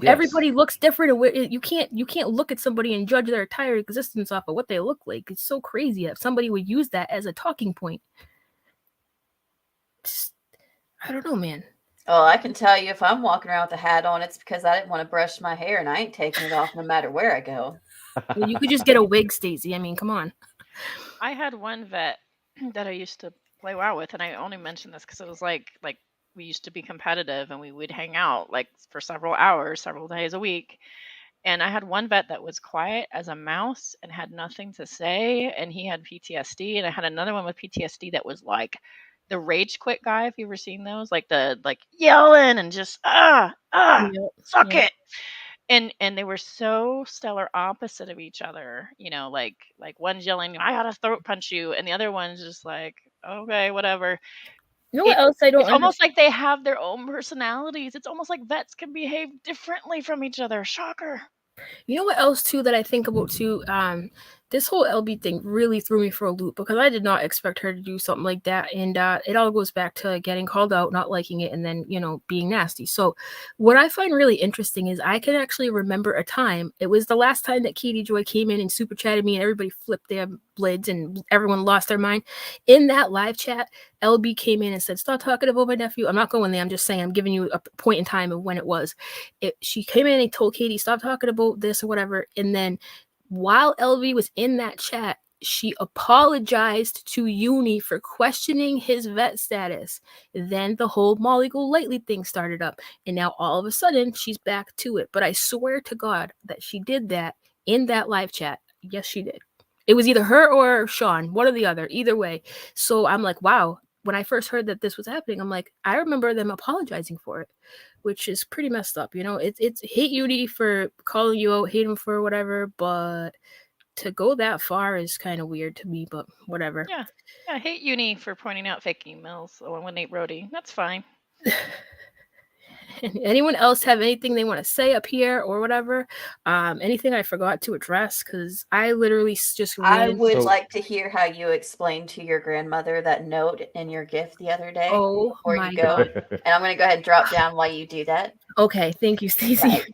everybody looks different. You can't look at somebody and judge their entire existence off of what they look like. It's so crazy that somebody would use that as a talking point. I don't know, man. Oh, I can tell you, if I'm walking around with a hat on, it's because I didn't want to brush my hair, and I ain't taking it off no matter where I go. Well, you could just get a wig, Stacey. I mean, come on. I had one vet that I used to play WoW with, and I only mentioned this because it was like we used to be competitive, and we would hang out like for several hours, several days a week. And I had one vet that was quiet as a mouse and had nothing to say, and he had PTSD. And I had another one with PTSD that was like the rage quit guy. If you've ever seen those, like yelling and just suck it. And they were so stellar opposite of each other, like one's yelling, I gotta throat punch you, and the other one's just like, okay, whatever. You know what else I don't understand? Almost like they have their own personalities. It's almost like vets can behave differently from each other. Shocker. You know what else too that I think about too? This whole LB thing really threw me for a loop because I did not expect her to do something like that, and it all goes back to getting called out, not liking it, and then being nasty. So what I find really interesting is I can actually remember a time. It was the last time that Katie Joy came in and super chatted me, and everybody flipped their lids and everyone lost their mind. In that live chat, LB came in and said, "Stop talking about my nephew." I'm not going there. I'm just saying I'm giving you a point in time of when it was. She came in and told Katie, "Stop talking about this," or whatever, and then while LV was in that chat, she apologized to Uni for questioning his vet status. Then the whole Molly Golightly thing started up, and now all of a sudden she's back to it. But I swear to God that she did that in that live chat. Yes, she did. It was either her or Sean, one or the other, either way. So I'm like, wow. When I first heard that this was happening, I'm like, I remember them apologizing for it, which is pretty messed up. You know, it's hate Uni for calling you out, hate him for whatever, but to go that far is kind of weird to me, but whatever. Yeah. I hate Uni for pointing out fake emails when Nate Brody. That's fine. Anyone else have anything they want to say up here or whatever? Anything I forgot to address? Because I literally just I ran. would So- like to hear how you explained to your grandmother that note in your gift the other day. Oh before my you go. God. And I'm going to go ahead and drop down while you do that. Okay, thank you, Stacey. Right.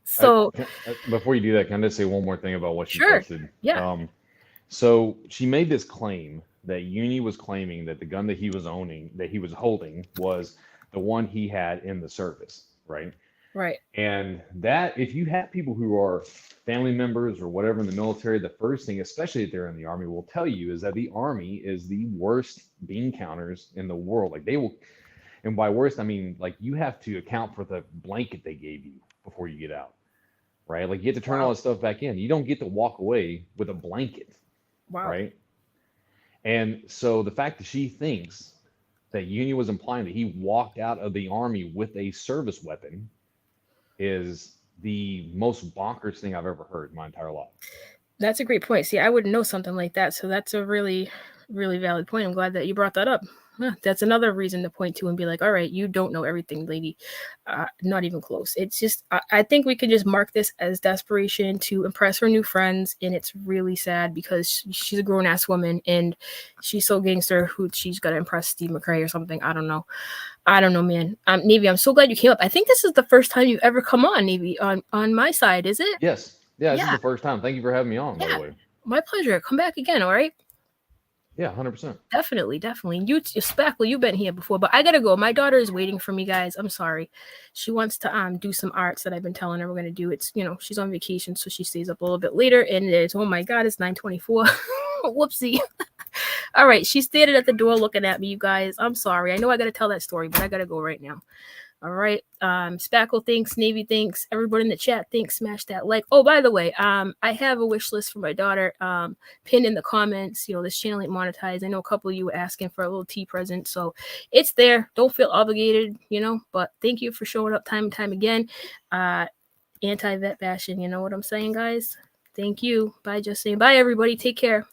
So before you do that, can I just say one more thing about what she Sure. posted? Yeah. So she made this claim that Uni was claiming that the gun that he was holding was the one he had in the service, right? right. And that, if you have people who are family members or whatever in the military, the first thing, especially if they're in the Army, will tell you is that the Army is the worst bean counters in the world. Like they will, and by worst, I mean like you have to account for the blanket they gave you before you get out, right? Like you have to turn all this stuff back in. You don't get to walk away with a blanket, Wow. right? And so the fact that she thinks that Uni was implying that he walked out of the Army with a service weapon is the most bonkers thing I've ever heard in my entire life. That's a great point. See, I wouldn't know something like that. So that's a really, really valid point. I'm glad that you brought that up. Huh, that's another reason to point to and be like, all right, you don't know everything, lady. Not even close. It's just, I think we could just mark this as desperation to impress her new friends. And it's really sad because she's a grown ass woman and she's so gangster who she's got to impress Steve McRae or something. I don't know, man. Navy, I'm so glad you came up. I think this is the first time you've ever come on, Navy, on my side, is it? Yes. Yeah, this is Yeah. the first time. Thank you for having me on, by Yeah. the way. My pleasure. Come back again, all right? Yeah, 100%. Definitely. You Spackle, you've been here before, but I gotta go. My daughter is waiting for me, guys. I'm sorry. She wants to do some arts that I've been telling her we're gonna do. It's she's on vacation, so she stays up a little bit later, and it's oh my god, it's 9:24. Whoopsie. All right, she's standing at the door looking at me, you guys. I'm sorry. I know I gotta tell that story, but I gotta go right now. All right. Spackle thinks, Navy thinks, everybody in the chat thinks, smash that like. Oh, by the way, I have a wish list for my daughter pinned in the comments. This channel ain't monetized. I know a couple of you were asking for a little tea present, so it's there. Don't feel obligated, but thank you for showing up time and time again. Anti-vet bashing, you know what I'm saying, guys? Thank you. Bye, just saying. Bye, everybody. Take care.